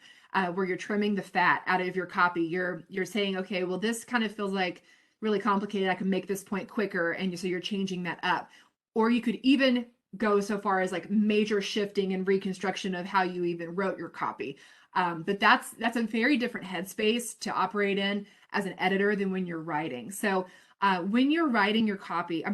S2: where you're trimming the fat out of your copy. You're saying, okay, well, this kind of feels like really complicated. I can make this point quicker. And so you're changing that up. Or you could even go so far as like major shifting and reconstruction of how you even wrote your copy. But that's a very different headspace to operate in as an editor than when you're writing. So when you're editing your copy,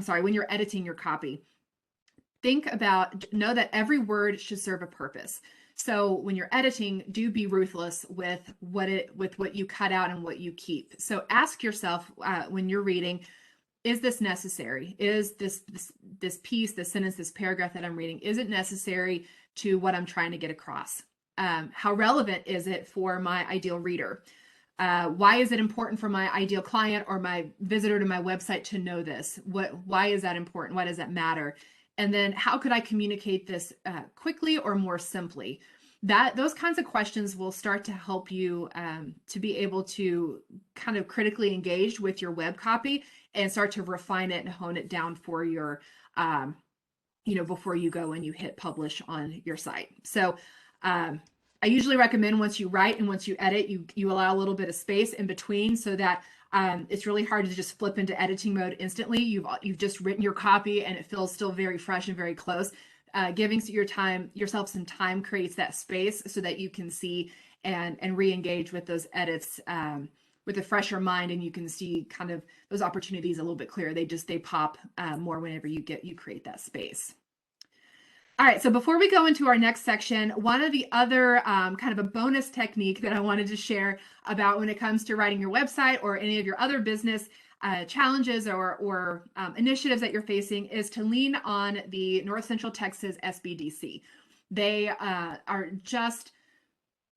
S2: know that every word should serve a purpose. So when you're editing, do be ruthless with what you cut out and what you keep. So ask yourself when you're reading, is this necessary? Is this piece, this sentence, this paragraph that I'm reading, is it necessary to what I'm trying to get across? How relevant is it for my ideal reader? Why is it important for my ideal client or my visitor to my website to know this? Why is that important? Why does that matter? And then how could I communicate this quickly or more simply? Those kinds of questions will start to help you to be able to kind of critically engage with your web copy and start to refine it and hone it down for your, before you go and you hit publish on your site. So I usually recommend once you write and once you edit, you allow a little bit of space in between so that it's really hard to just flip into editing mode instantly. You've just written your copy and it feels still very fresh and very close. Giving yourself some time creates that space so that you can see and re-engage with those edits with a fresher mind, and you can see kind of those opportunities a little bit clearer. They pop more whenever you create that space. All right, so before we go into our next section, one of the other kind of a bonus technique that I wanted to share about when it comes to writing your website or any of your other business challenges or initiatives that you're facing is to lean on the North Central Texas SBDC. They are just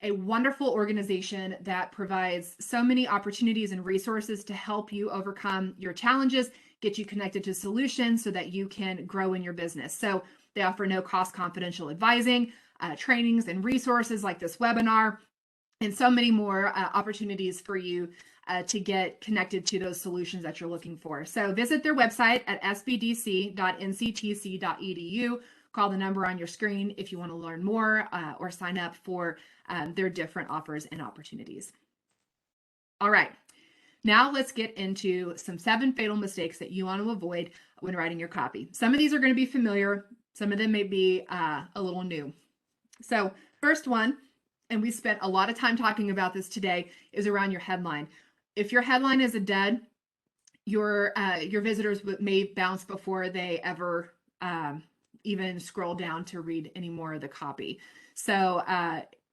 S2: a wonderful organization that provides so many opportunities and resources to help you overcome your challenges, get you connected to solutions so that you can grow in your business. So they offer no cost confidential advising, trainings and resources like this webinar, and so many more opportunities for you to get connected to those solutions that you're looking for. So visit their website at sbdc.nctc.edu. Call the number on your screen if you want to learn more or sign up for their different offers and opportunities. All right, now let's get into some 7 fatal mistakes that you want to avoid when writing your copy. Some of these are going to be familiar. Some of them may be a little new. So first one, and we spent a lot of time talking about this today, is around your headline. If your headline is a dud, your visitors may bounce before they ever even scroll down to read any more of the copy. So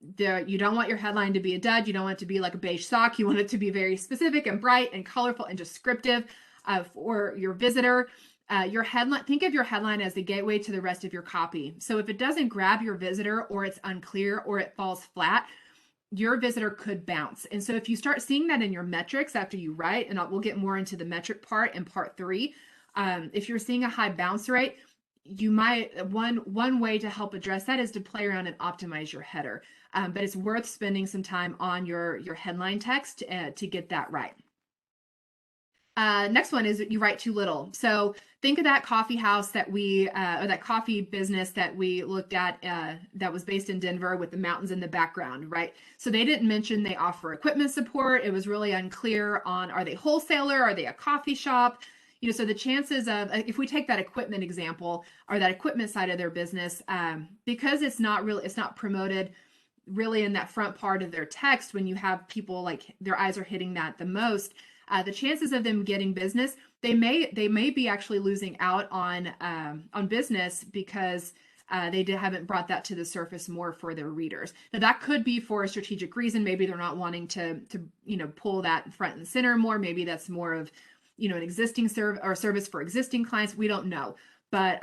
S2: you don't want your headline to be a dud. You don't want it to be like a beige sock. You want it to be very specific and bright and colorful and descriptive for your visitor. Your headline, think of your headline as the gateway to the rest of your copy. So if it doesn't grab your visitor or it's unclear or it falls flat, your visitor could bounce. And so if you start seeing that in your metrics after you write, and we'll get more into the metric part in part 3, if you're seeing a high bounce rate, you might, one way to help address that is to play around and optimize your header. But it's worth spending some time on your headline text to get that right. Next one is you write too little. So think of that coffee house that or that coffee business that we looked at that was based in Denver with the mountains in the background, right? So they didn't mention they offer equipment support. It was really unclear on, are they wholesaler? Are they a coffee shop? So the chances of, if we take that equipment example or that equipment side of their business, because it's not promoted really in that front part of their text, when you have people like their eyes are hitting that the most, the chances of them getting business, they may be actually losing out on business because they haven't brought that to the surface more for their readers. Now that could be for a strategic reason. Maybe they're not wanting to pull that front and center more. Maybe that's more of an existing service for existing clients. We don't know. But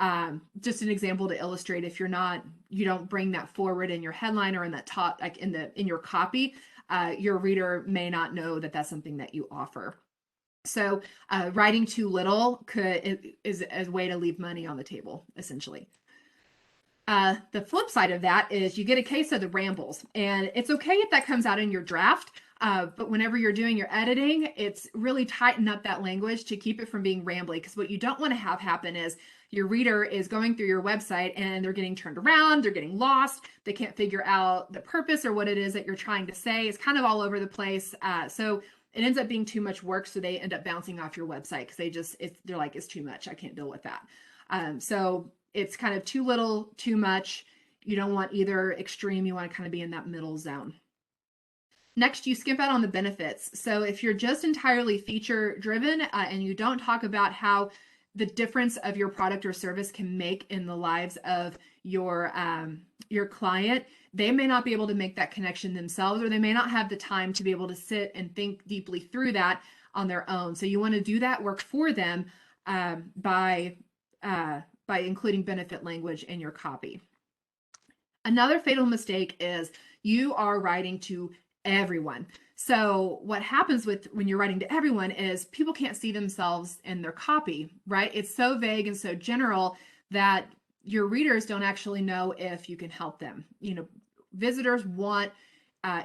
S2: just an example to illustrate, if you don't bring that forward in your headline or in that top, like in your copy, your reader may not know that that's something that you offer. So writing too little is a way to leave money on the table, essentially. The flip side of that is you get a case of the rambles, and it's okay if that comes out in your draft. But whenever you're doing your editing, it's really tighten up that language to keep it from being rambly, because what you don't want to have happen is your reader is going through your website and they're getting turned around, they're getting lost, they can't figure out the purpose or what it is that you're trying to say. It's kind of all over the place. So it ends up being too much work, so they end up bouncing off your website because they're like, it's too much, I can't deal with that. So it's kind of too little, too much. You don't want either extreme, you want to kind of be in that middle zone. Next, you skip out on the benefits. So if you're just entirely feature driven and you don't talk about how the difference of your product or service can make in the lives of your client, they may not be able to make that connection themselves, or they may not have the time to be able to sit and think deeply through that on their own. So you want to do that work for them by including benefit language in your copy. Another fatal mistake is you are writing to everyone. So what happens when you're writing to everyone is people can't see themselves in their copy, right? It's so vague and so general that your readers don't actually know if you can help them. Visitors want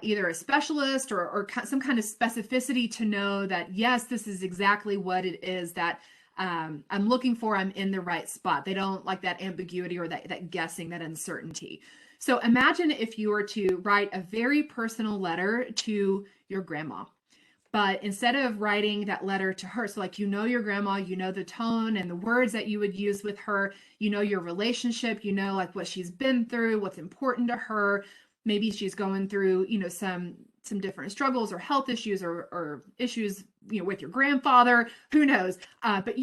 S2: either a specialist or some kind of specificity to know that, yes, this is exactly what it is that I'm looking for. I'm in the right spot. They don't like that ambiguity or that guessing, that uncertainty. So imagine if you were to write a very personal letter to your grandma, but instead of writing that letter to her, so like your grandma, the tone and the words that you would use with her, your relationship, like what she's been through, what's important to her. Maybe she's going through, some different struggles or health issues or issues, with your grandfather, who knows? But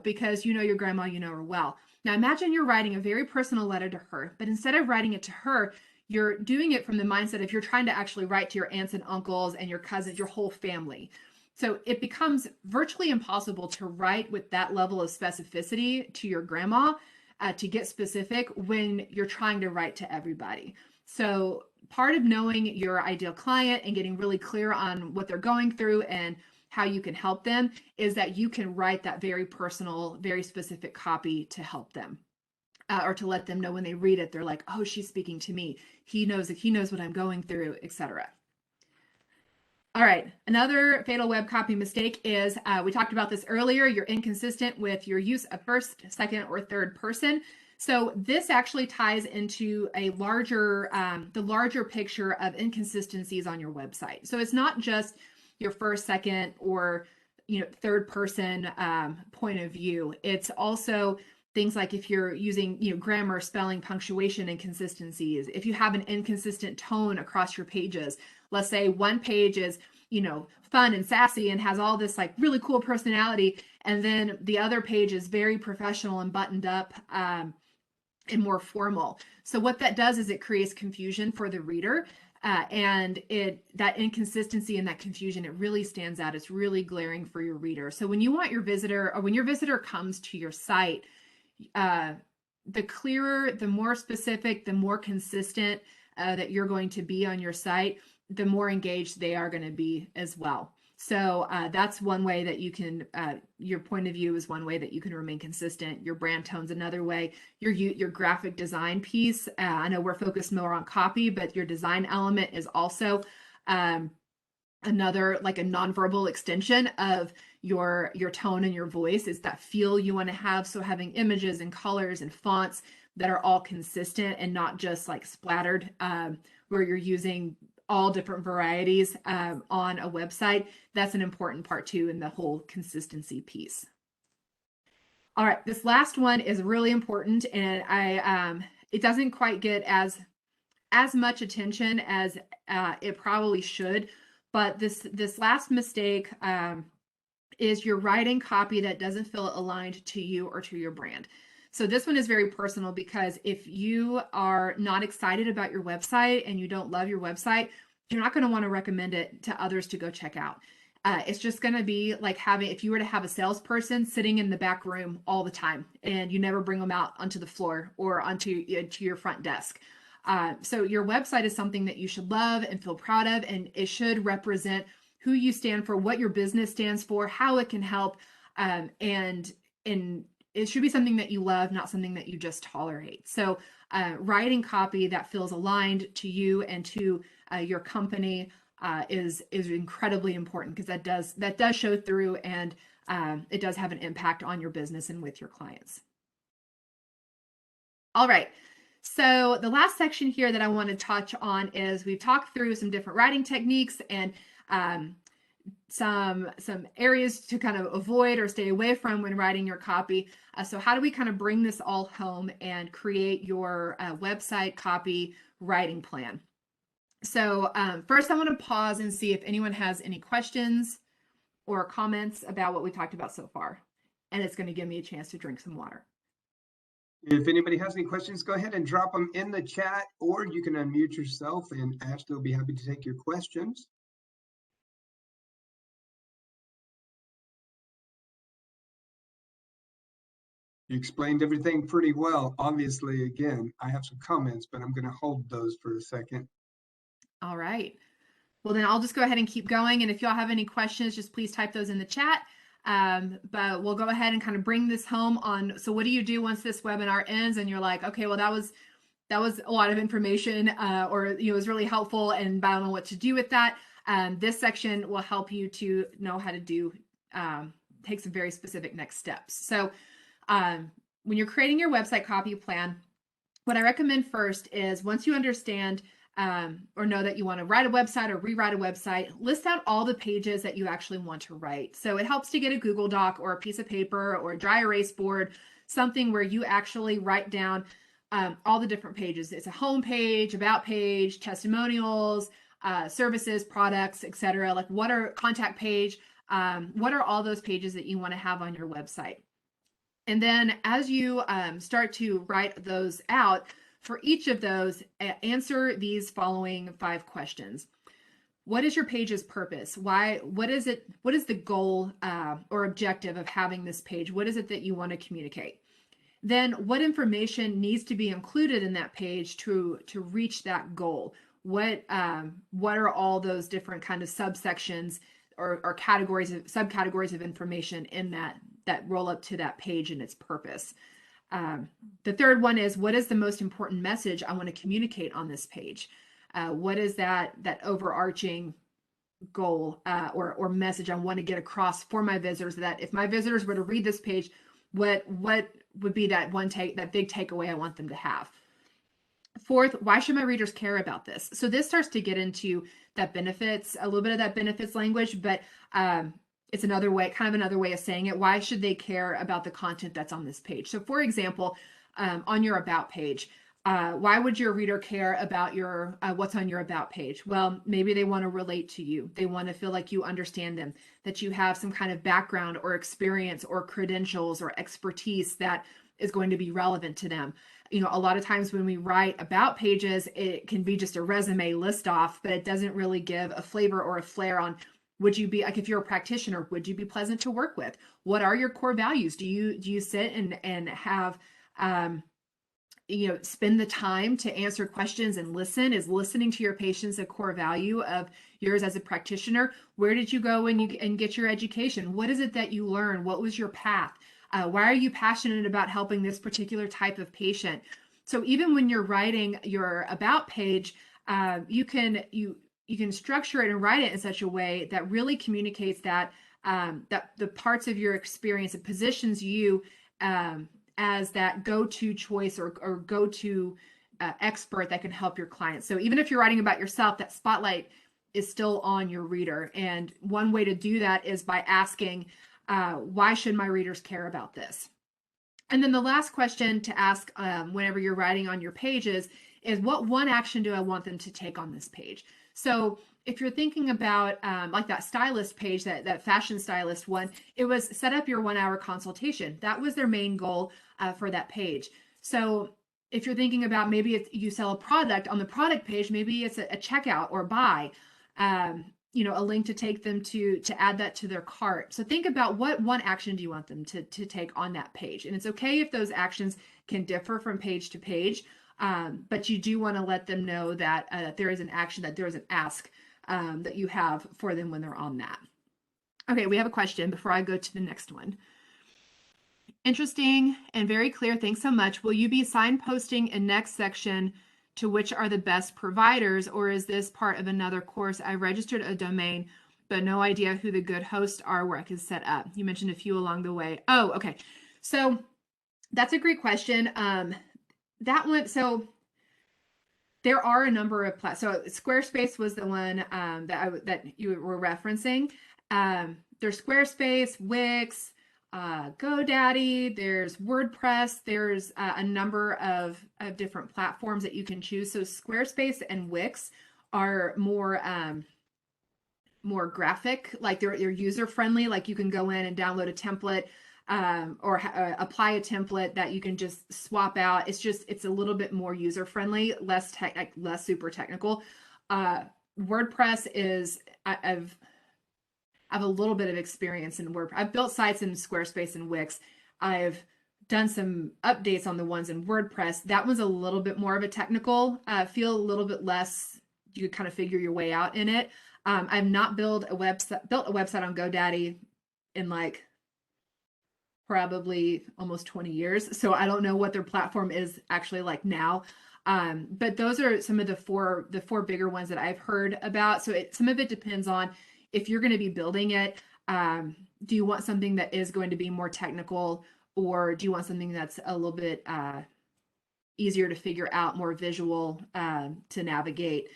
S2: because your grandma, her well. Now imagine you're writing a very personal letter to her, but instead of writing it to her, you're doing it from the mindset if you're trying to actually write to your aunts and uncles and your cousins, your whole family. So it becomes virtually impossible to write with that level of specificity to your grandma, to get specific when you're trying to write to everybody. So part of knowing your ideal client and getting really clear on what they're going through and how you can help them is that you can write that very personal, very specific copy to help them. Or to let them know when they read it, they're like, oh, she's speaking to me. He knows what I'm going through, etc. All right, another fatal web copy mistake is, we talked about this earlier, you're inconsistent with your use of first, second, or third person. So this actually ties into a the larger picture of inconsistencies on your website. So it's not just your first, second, or third person point of view. It's also things like if you're using grammar, spelling, punctuation inconsistencies, if you have an inconsistent tone across your pages. Let's say one page is fun and sassy and has all this like really cool personality, and then the other page is very professional and buttoned up and more formal. So what that does is it creates confusion for the reader, and that inconsistency and that confusion, it really stands out. It's really glaring for your reader. So when you want your visitor, or when your visitor comes to your site, the clearer, the more specific, the more consistent that you're going to be on your site, the more engaged they are going to be as well. So that's one way that you can, your point of view is one way that you can remain consistent. Your brand tone's another way. Your graphic design piece, I know we're focused more on copy, but your design element is also another, like a nonverbal extension of your tone and your voice, is that feel you want to have. So having images and colors and fonts that are all consistent and not just like splattered, where you're using all different varieties on a website, that's an important part too in the whole consistency piece. All right, this last one is really important, and it doesn't quite get as much attention as it probably should, but this last mistake is you're writing copy that doesn't feel aligned to you or to your brand. So this one is very personal, because if you are not excited about your website and you don't love your website, you're not going to want to recommend it to others to go check out. It's just going to be like if you were to have a salesperson sitting in the back room all the time and you never bring them out onto the floor or onto to your front desk. So your website is something that you should love and feel proud of, and it should represent who you stand for, what your business stands for, how it can help, and it should be something that you love, not something that you just tolerate. So writing copy that feels aligned to you and to your company is incredibly important, because that does show through, and it does have an impact on your business and with your clients. All right. So the last section here that I want to touch on is, we've talked through some different writing techniques and some areas to kind of avoid or stay away from when writing your copy. So how do we kind of bring this all home and create your website copy writing plan? So first I want to pause and see if anyone has any questions or comments about what we talked about so far. And it's going to give me a chance to drink some water.
S1: If anybody has any questions, go ahead and drop them in the chat, or you can unmute yourself and Ashley will be happy to take your questions. You explained everything pretty well. Obviously, again, I have some comments, but I'm going to hold those for a second.
S2: All right. Well, then I'll just go ahead and keep going. And if y'all have any questions, just please type those in the chat. But we'll go ahead and kind of bring this home on. So what do you do once this webinar ends and you're like, okay, well, that was a lot of information, or it was really helpful, and I don't know what to do with that. This section will help you to know how to do take some very specific next steps. So when you're creating your website copy plan, what I recommend first is, once you understand or know that you want to write a website or rewrite a website, list out all the pages that you actually want to write. So it helps to get a Google Doc or a piece of paper or a dry erase board, something where you actually write down all the different pages. It's a home page, about page, testimonials, services, products, etc. Like, what are contact page? What are all those pages that you want to have on your website? And then as you start to write those out, for each of those, answer these following 5 questions. What is your page's purpose? Why? What is it? What is the goal or objective of having this page? What is it that you want to communicate? Then what information needs to be included in that page to reach that goal? What are all those different kind of subsections or categories of subcategories of information in that roll up to that page and its purpose? The third one is, what is the most important message I want to communicate on this page? What is that overarching goal or message I want to get across for my visitors, that if my visitors were to read this page, what would be that big takeaway I want them to have? Fourth, why should my readers care about this? So this starts to get into that benefits, a little bit of that benefits language, but it's another way of saying it. Why should they care about the content that's on this page? So for example, on your about page, why would your reader care about your what's on your about page? Well, maybe they want to relate to you. They want to feel like you understand them, that you have some kind of background or experience or credentials or expertise that is going to be relevant to them. A lot of times when we write about pages, it can be just a resume list off, but it doesn't really give a flavor or a flair on, would you be, like, if you're a practitioner, would you be pleasant to work with? What are your core values? Do you sit and have spend the time to answer questions and listen? Is listening to your patients a core value of yours as a practitioner? Where did you go and get your education? What is it that you learned? What was your path? Why are you passionate about helping this particular type of patient? So even when you're writing your about page, you can structure it and write it in such a way that really communicates that the parts of your experience, it positions you as that go-to choice or go-to expert that can help your clients. So even if you're writing about yourself, that spotlight is still on your reader. And one way to do that is by asking, why should my readers care about this? And then the last question to ask whenever you're writing on your pages is, what one action do I want them to take on this page? So if you're thinking about like that stylist page, that fashion stylist one, it was set up your 1-hour consultation. That was their main goal for that page. So if you're thinking about, maybe it's, you sell a product on the product page, maybe it's a checkout or buy, a link to take them to add that to their cart. So think about, what one action do you want them to take on that page? And it's okay if those actions can differ from page to page, but you do want to let them know that there is an action, that there is an ask that you have for them when they're on that. Okay, we have a question before I go to the next one. Interesting and very clear. Thanks so much. Will you be signposting a next section to which are the best providers, or is this part of another course? I registered a domain, but no idea who the good hosts are where I can set up. You mentioned a few along the way. Oh, okay. So that's a great question. That one, so there are a number of so Squarespace was the one that you were referencing. There's Squarespace, Wix, GoDaddy, there's WordPress, there's a number of different platforms that you can choose. So Squarespace and Wix are more graphic, like they're user friendly. Like you can go in and download a template or apply a template that you can just swap out. It's a little bit more user friendly, less super technical. WordPress is, I have a little bit of experience in WordPress. I've built sites in Squarespace and Wix. I've done some updates on the ones in WordPress. That one's a little bit more of a technical feel, a little bit less. You kind of figure your way out in it. I've not built a website on GoDaddy in like probably almost 20 years. So I don't know what their platform is actually like now. But those are some of the four bigger ones that I've heard about. So some of it depends on if you're going to be building it. Do you want something that is going to be more technical, or do you want something that's a little bit easier to figure out, more visual to navigate?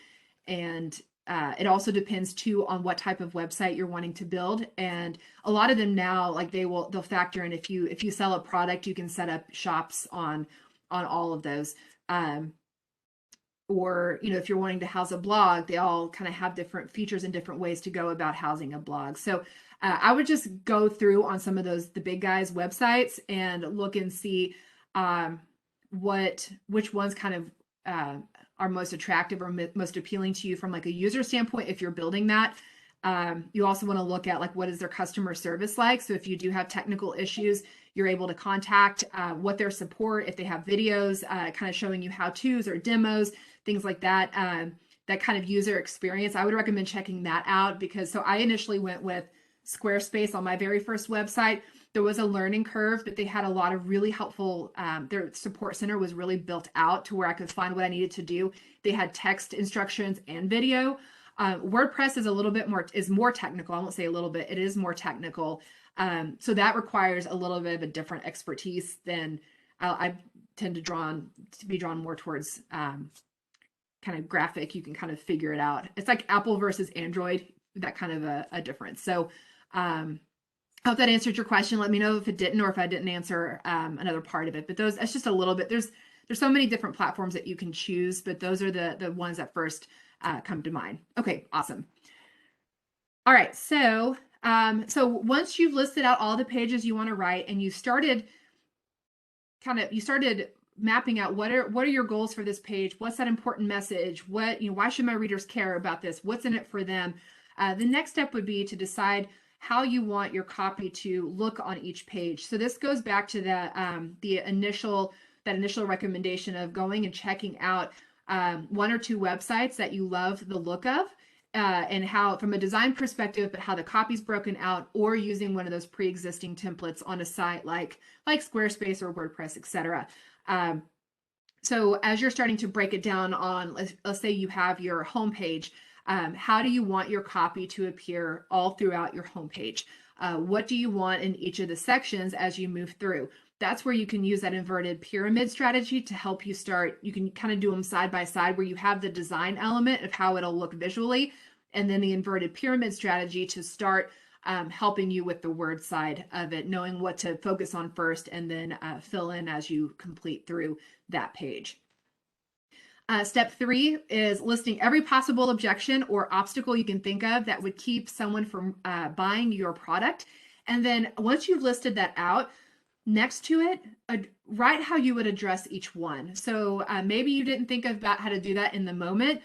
S2: And it also depends too on what type of website you're wanting to build. And a lot of them now, like they'll factor in if you sell a product, you can set up shops on all of those. Or if you're wanting to house a blog, they all kind of have different features and different ways to go about housing a blog. So I would just go through on some of the big guys' websites and look and see which ones kind of are most attractive or most appealing to you from like a user standpoint if you're building that. You also want to look at like what is their customer service like. So if you do have technical issues, you're able to contact what their support, if they have videos kind of showing you how-tos or demos, things like that. That kind of user experience, I would recommend checking that out, because so I initially went with Squarespace on my very first website. There was a learning curve, but they had a lot of really helpful, their support center was really built out to where I could find what I needed to do. They had text instructions and video. WordPress is more technical. I won't say a little bit, it is more technical. So that requires a little bit of a different expertise than I tend to be drawn more towards kind of graphic. You can kind of figure it out. It's like Apple versus Android, that kind of a difference. So I hope that answered your question. Let me know if it didn't, or if I didn't answer another part of it. But that's just a little bit. There's so many different platforms that you can choose, but those are the ones that first come to mind. Okay, awesome. All right, so once you've listed out all the pages you want to write, and you started mapping out what are your goals for this page, what's that important message, why should my readers care about this, what's in it for them, the next step would be to decide how you want your copy to look on each page. So this goes back to the initial recommendation of going and checking out one or two websites that you love the look of, and how, from a design perspective, but how the copy's broken out, or using one of those pre-existing templates on a site like Squarespace or WordPress, etc. So as you're starting to break it down on, let's say you have your homepage, how do you want your copy to appear all throughout your homepage? What do you want in each of the sections as you move through? That's where you can use that inverted pyramid strategy to help you start. You can kind of do them side by side, where you have the design element of how it'll look visually, and then the inverted pyramid strategy to start helping you with the word side of it, knowing what to focus on first, and then fill in as you complete through that page. Step 3 is listing every possible objection or obstacle you can think of that would keep someone from buying your product. And then once you've listed that out, next to it, write how you would address each one. So maybe you didn't think about how to do that in the moment,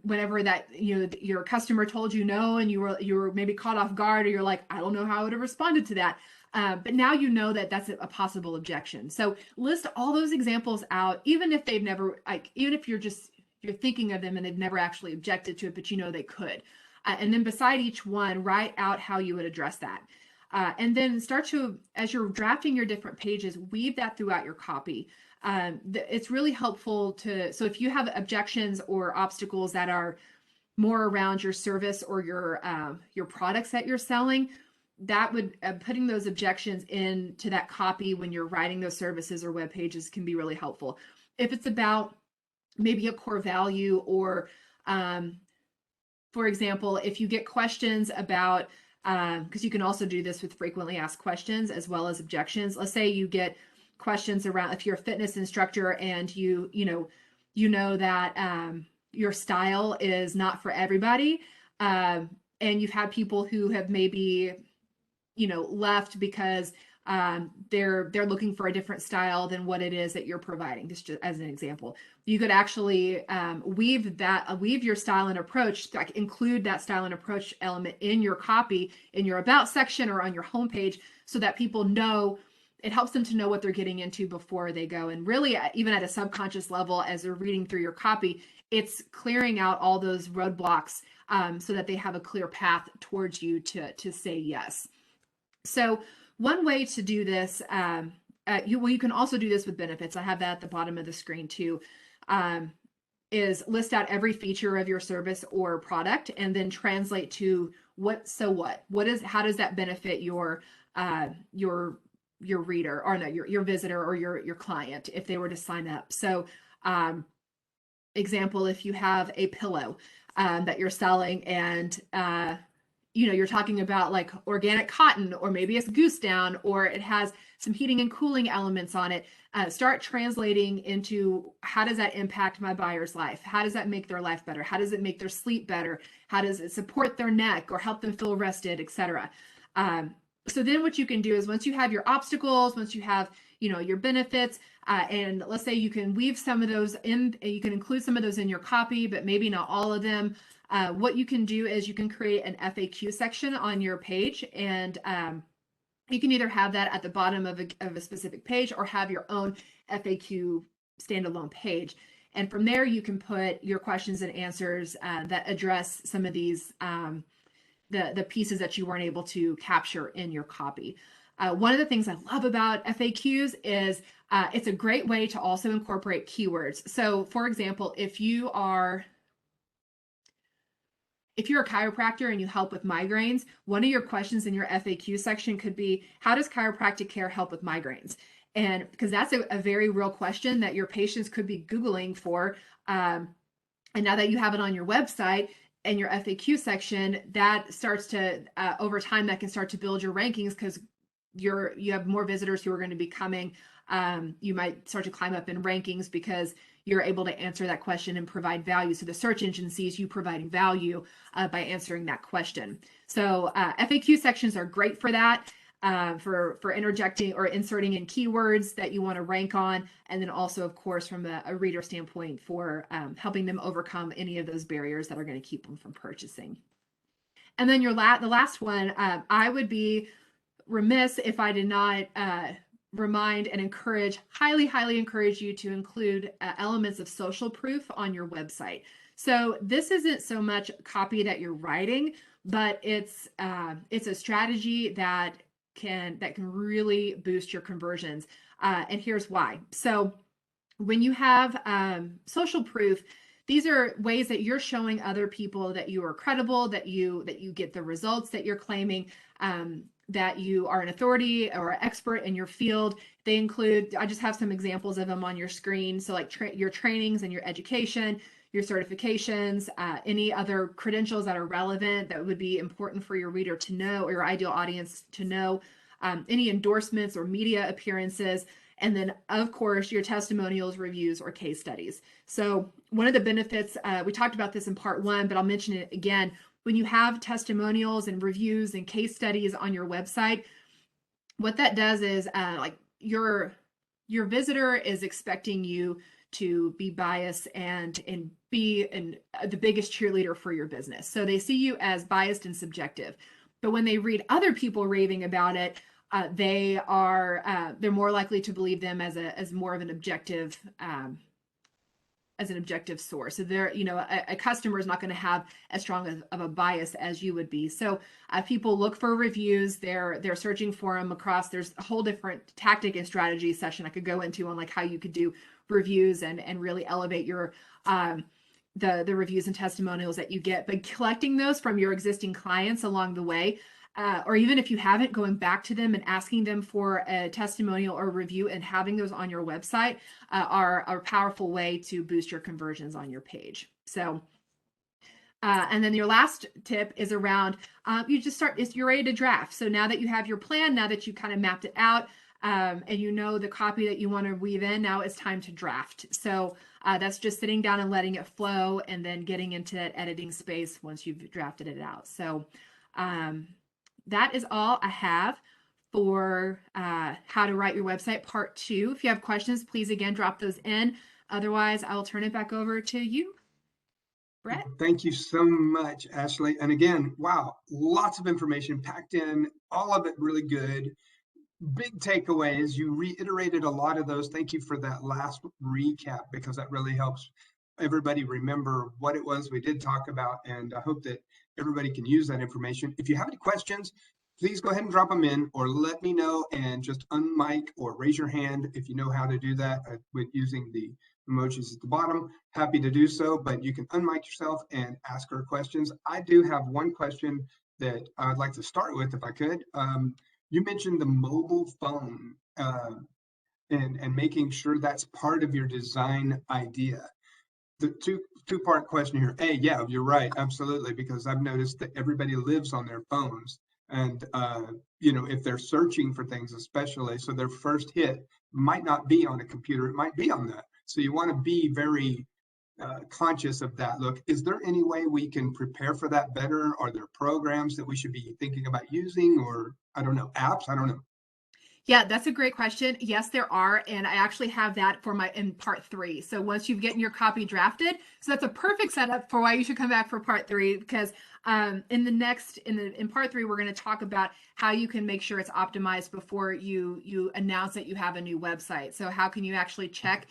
S2: whenever that your customer told you no, and you were maybe caught off guard, or you're like, I don't know how I would have responded to that. But now you know that that's a possible objection. So list all those examples out, even if they've never, even if you're thinking of them and they've never actually objected to it, but they could. And then beside each one, write out how you would address that. And then start to, as you're drafting your different pages, weave that throughout your copy. It's really helpful so if you have objections or obstacles that are more around your service or your products that you're selling, that would putting those objections into that copy when you're writing those services or web pages can be really helpful. If it's about maybe a core value, or for example, if you get questions about, because you can also do this with frequently asked questions as well as objections. Let's say you get questions around, if you're a fitness instructor and you know that your style is not for everybody, and you've had people who have maybe left because they're looking for a different style than what it is that you're providing. Just as an example, you could actually weave your style and approach, like include that style and approach element in your copy, in your about section or on your homepage, so that people know it helps them to know what they're getting into before they go. And really, even at a subconscious level, as they're reading through your copy, it's clearing out all those roadblocks so that they have a clear path towards you to say yes. So one way to do this, you can also do this with benefits. I have that at the bottom of the screen too. Is list out every feature of your service or product and then translate to how does that benefit your reader, or no, your visitor, or your client if they were to sign up. So example, if you have a pillow that you're selling, and you're talking about like organic cotton, or maybe it's goose down, or it has some heating and cooling elements on it. Start translating into, how does that impact my buyer's life? How does that make their life better? How does it make their sleep better? How does it support their neck or help them feel rested, etc.? So then what you can do is, once you have your obstacles, once you have, your benefits, and let's say you can weave some of those in, you can include some of those in your copy, but maybe not all of them. What you can do is you can create an FAQ section on your page, and you can either have that at the bottom of a specific page, or have your own FAQ standalone page. And from there, you can put your questions and answers that address some of these, the pieces that you weren't able to capture in your copy. One of the things I love about FAQs is it's a great way to also incorporate keywords. So for example, if you're a chiropractor and you help with migraines, one of your questions in your FAQ section could be, how does chiropractic care help with migraines? And because that's a very real question that your patients could be Googling for. And now that you have it on your website and your FAQ section, that starts to, over time, that can start to build your rankings, because you have more visitors who are going to be coming. You might start to climb up in rankings because you're able to answer that question and provide value. So the search engine sees you providing value by answering that question. So FAQ sections are great for that, for interjecting or inserting in keywords that you want to rank on. And then also, of course, from a reader standpoint, for helping them overcome any of those barriers that are going to keep them from purchasing. And then the last one, I would be remiss if I did not remind and highly encourage you to include elements of social proof on your website. So this isn't so much copy that you're writing, but it's a strategy that can really boost your conversions. And here's why. So when you have social proof, these are ways that you're showing other people that you are credible, that you get the results that you're claiming, that you are an authority or an expert in your field. They include, I just have some examples of them on your screen. So like your trainings and your education, your certifications, any other credentials that are relevant that would be important for your reader to know, or your ideal audience to know, any endorsements or media appearances, and then of course your testimonials, reviews, or case studies. So one of the benefits, we talked about this in part 1, but I'll mention it again. When you have testimonials and reviews and case studies on your website, what that does is like your visitor is expecting you to be biased and be the biggest cheerleader for your business. So they see you as biased and subjective. But when they read other people raving about it, they're more likely to believe them as more of an objective source. So they're, a customer is not going to have as strong of a bias as you would be. So people look for reviews. They're searching for them across. There's a whole different tactic and strategy session I could go into on like how you could do reviews and really elevate your the reviews and testimonials that you get. But collecting those from your existing clients along the way, or even if you haven't, going back to them and asking them for a testimonial or review and having those on your website are a powerful way to boost your conversions on your page. So, and then your last tip is around, you're ready to draft. So now that you have your plan, now that you kind of mapped it out, and you know the copy that you want to weave in, now it's time to draft. So that's just sitting down and letting it flow, and then getting into that editing space once you've drafted it out. So, that is all I have for how to write your website part 2. If you have questions, please again drop those in. Otherwise, I will turn it back over to you, Brett.
S1: Thank you so much, Ashley. And again, wow, lots of information packed in, all of it really good. big takeaways. You reiterated a lot of those. Thank you for that last recap, because that really helps everybody remember what it was we did talk about. And I hope that everybody can use that information. If you have any questions, please go ahead and drop them in, or let me know and just unmic or raise your hand if you know how to do that with using the emojis at the bottom. Happy to do so, but you can unmic yourself and ask her questions. I do have one question that I'd like to start with, if I could. You mentioned the mobile phone and making sure that's part of your design idea. The two-part question here. Yeah, you're right, absolutely, because I've noticed that everybody lives on their phones, and if they're searching for things, especially, so their first hit might not be on a computer, it might be on that. So you want to be very conscious of that. Look, is there any way we can prepare for that better? Are there programs that we should be thinking about using, or I don't know, apps? I don't know.
S2: Yeah, that's a great question. Yes, there are, and I actually have that for in part 3. So once you've gotten your copy drafted, so that's a perfect setup for why you should come back for part 3, because in part 3 we're going to talk about how you can make sure it's optimized before you announce that you have a new website. So how can you actually check?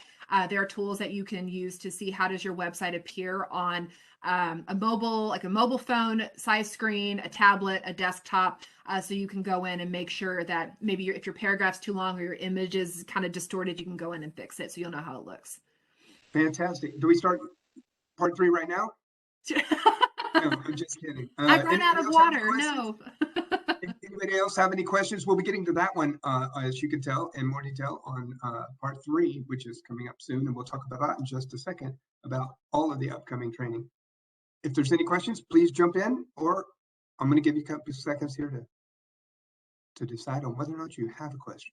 S2: There are tools that you can use to see how does your website appear on a mobile phone size screen, a tablet, a desktop. So you can go in and make sure that maybe if your paragraph's too long or your image is kind of distorted, you can go in and fix it so you'll know how it looks.
S1: Fantastic. Do we start part 3 right now? No, I'm just kidding.
S2: I've run out of water. No.
S1: Anybody else have any questions? We'll be getting to that one, as you can tell, in more detail on part 3, which is coming up soon. And we'll talk about that in just a second, about all of the upcoming training. If there's any questions, please jump in, or I'm going to give you a couple of seconds here to decide on whether or not you have a question.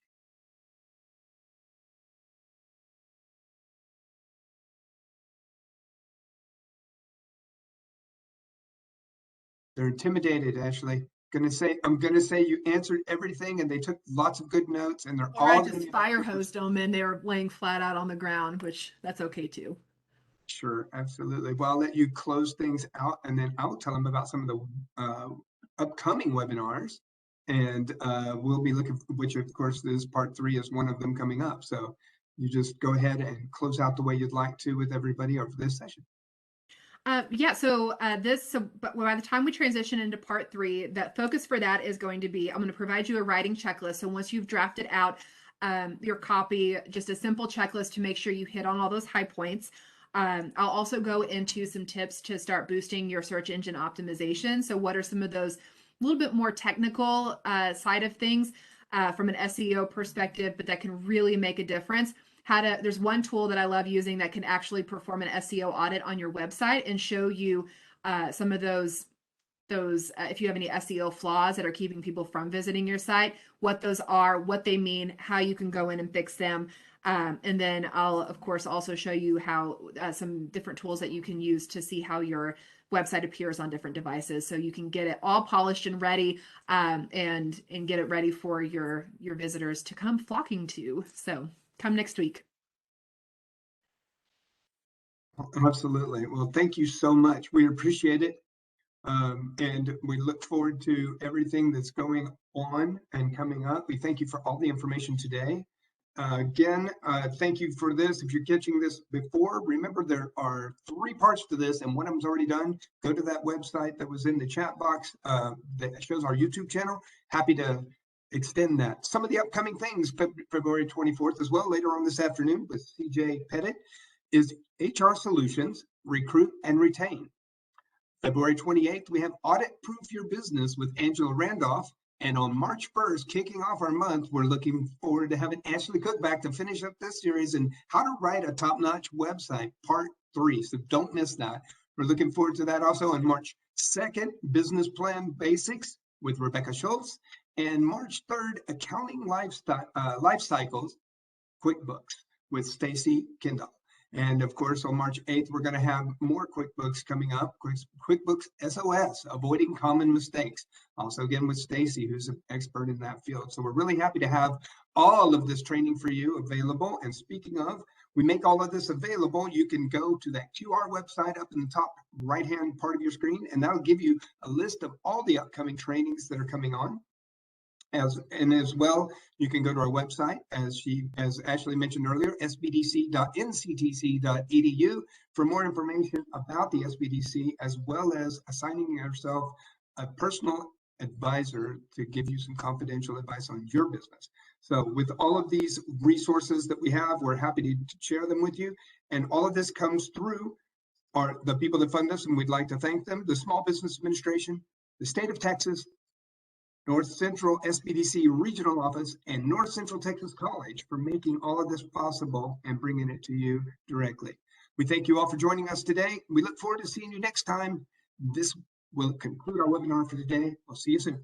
S1: They're intimidated, Ashley. I'm gonna say you answered everything, and they took lots of good notes, and they're
S2: Or
S1: all
S2: I just fire hosed them and they were laying flat out on the ground, which that's okay too.
S1: Sure, absolutely. Well, I'll let you close things out, and then I'll tell them about some of the upcoming webinars, and we'll be looking, which of course is part 3 is one of them coming up. So you just go ahead and close out the way you'd like to with everybody over this session.
S2: But by the time we transition into part 3, the focus for that is going to be, I'm going to provide you a writing checklist. So once you've drafted out your copy, just a simple checklist to make sure you hit on all those high points. I'll also go into some tips to start boosting your search engine optimization. So what are some of those a little bit more technical side of things from an SEO perspective, but that can really make a difference? There's one tool that I love using that can actually perform an SEO audit on your website and show you some of those if you have any SEO flaws that are keeping people from visiting your site, what those are, what they mean, how you can go in and fix them. And then I'll, of course, also show you how some different tools that you can use to see how your website appears on different devices, so you can get it all polished and ready, and get it ready for your visitors to come flocking to. So come next week.
S1: Absolutely. Well, thank you so much. We appreciate it. And we look forward to everything that's going on and coming up. We thank you for all the information today. Again, thank you for this. If you're catching this before, remember there are 3 parts to this, and one of them's already done. Go to that website that was in the chat box that shows our YouTube channel. Happy to extend that. Some of the upcoming things, February 24th as well, later on this afternoon with CJ Pettit, is HR Solutions, Recruit and Retain. February 28th, we have Audit Proof Your Business with Angela Randolph. And on March 1st, kicking off our month, we're looking forward to having Ashley Cook back to finish up this series and how to write a top-notch website, part 3. So don't miss that. We're looking forward to that also on March 2nd, Business Plan Basics with Rebecca Schultz. And March 3rd, Accounting Life Cycles, QuickBooks with Stacy Kendall. And of course, on March 8th, we're going to have more QuickBooks coming up. QuickBooks SOS, Avoiding Common Mistakes. Also, again, with Stacy, who's an expert in that field. So we're really happy to have all of this training for you available. And speaking of, we make all of this available. You can go to that QR website up in the top right-hand part of your screen, and that'll give you a list of all the upcoming trainings that are coming on. As well, you can go to our website, as Ashley mentioned earlier, sbdc.nctc.edu for more information about the SBDC, as well as assigning yourself a personal advisor to give you some confidential advice on your business. So with all of these resources that we have, we're happy to share them with you. And all of this comes through the people that fund us, and we'd like to thank them: the Small Business Administration, the state of Texas, North Central SBDC Regional Office, and North Central Texas College for making all of this possible and bringing it to you directly. We thank you all for joining us today. We look forward to seeing you next time. This will conclude our webinar for today. We'll see you soon.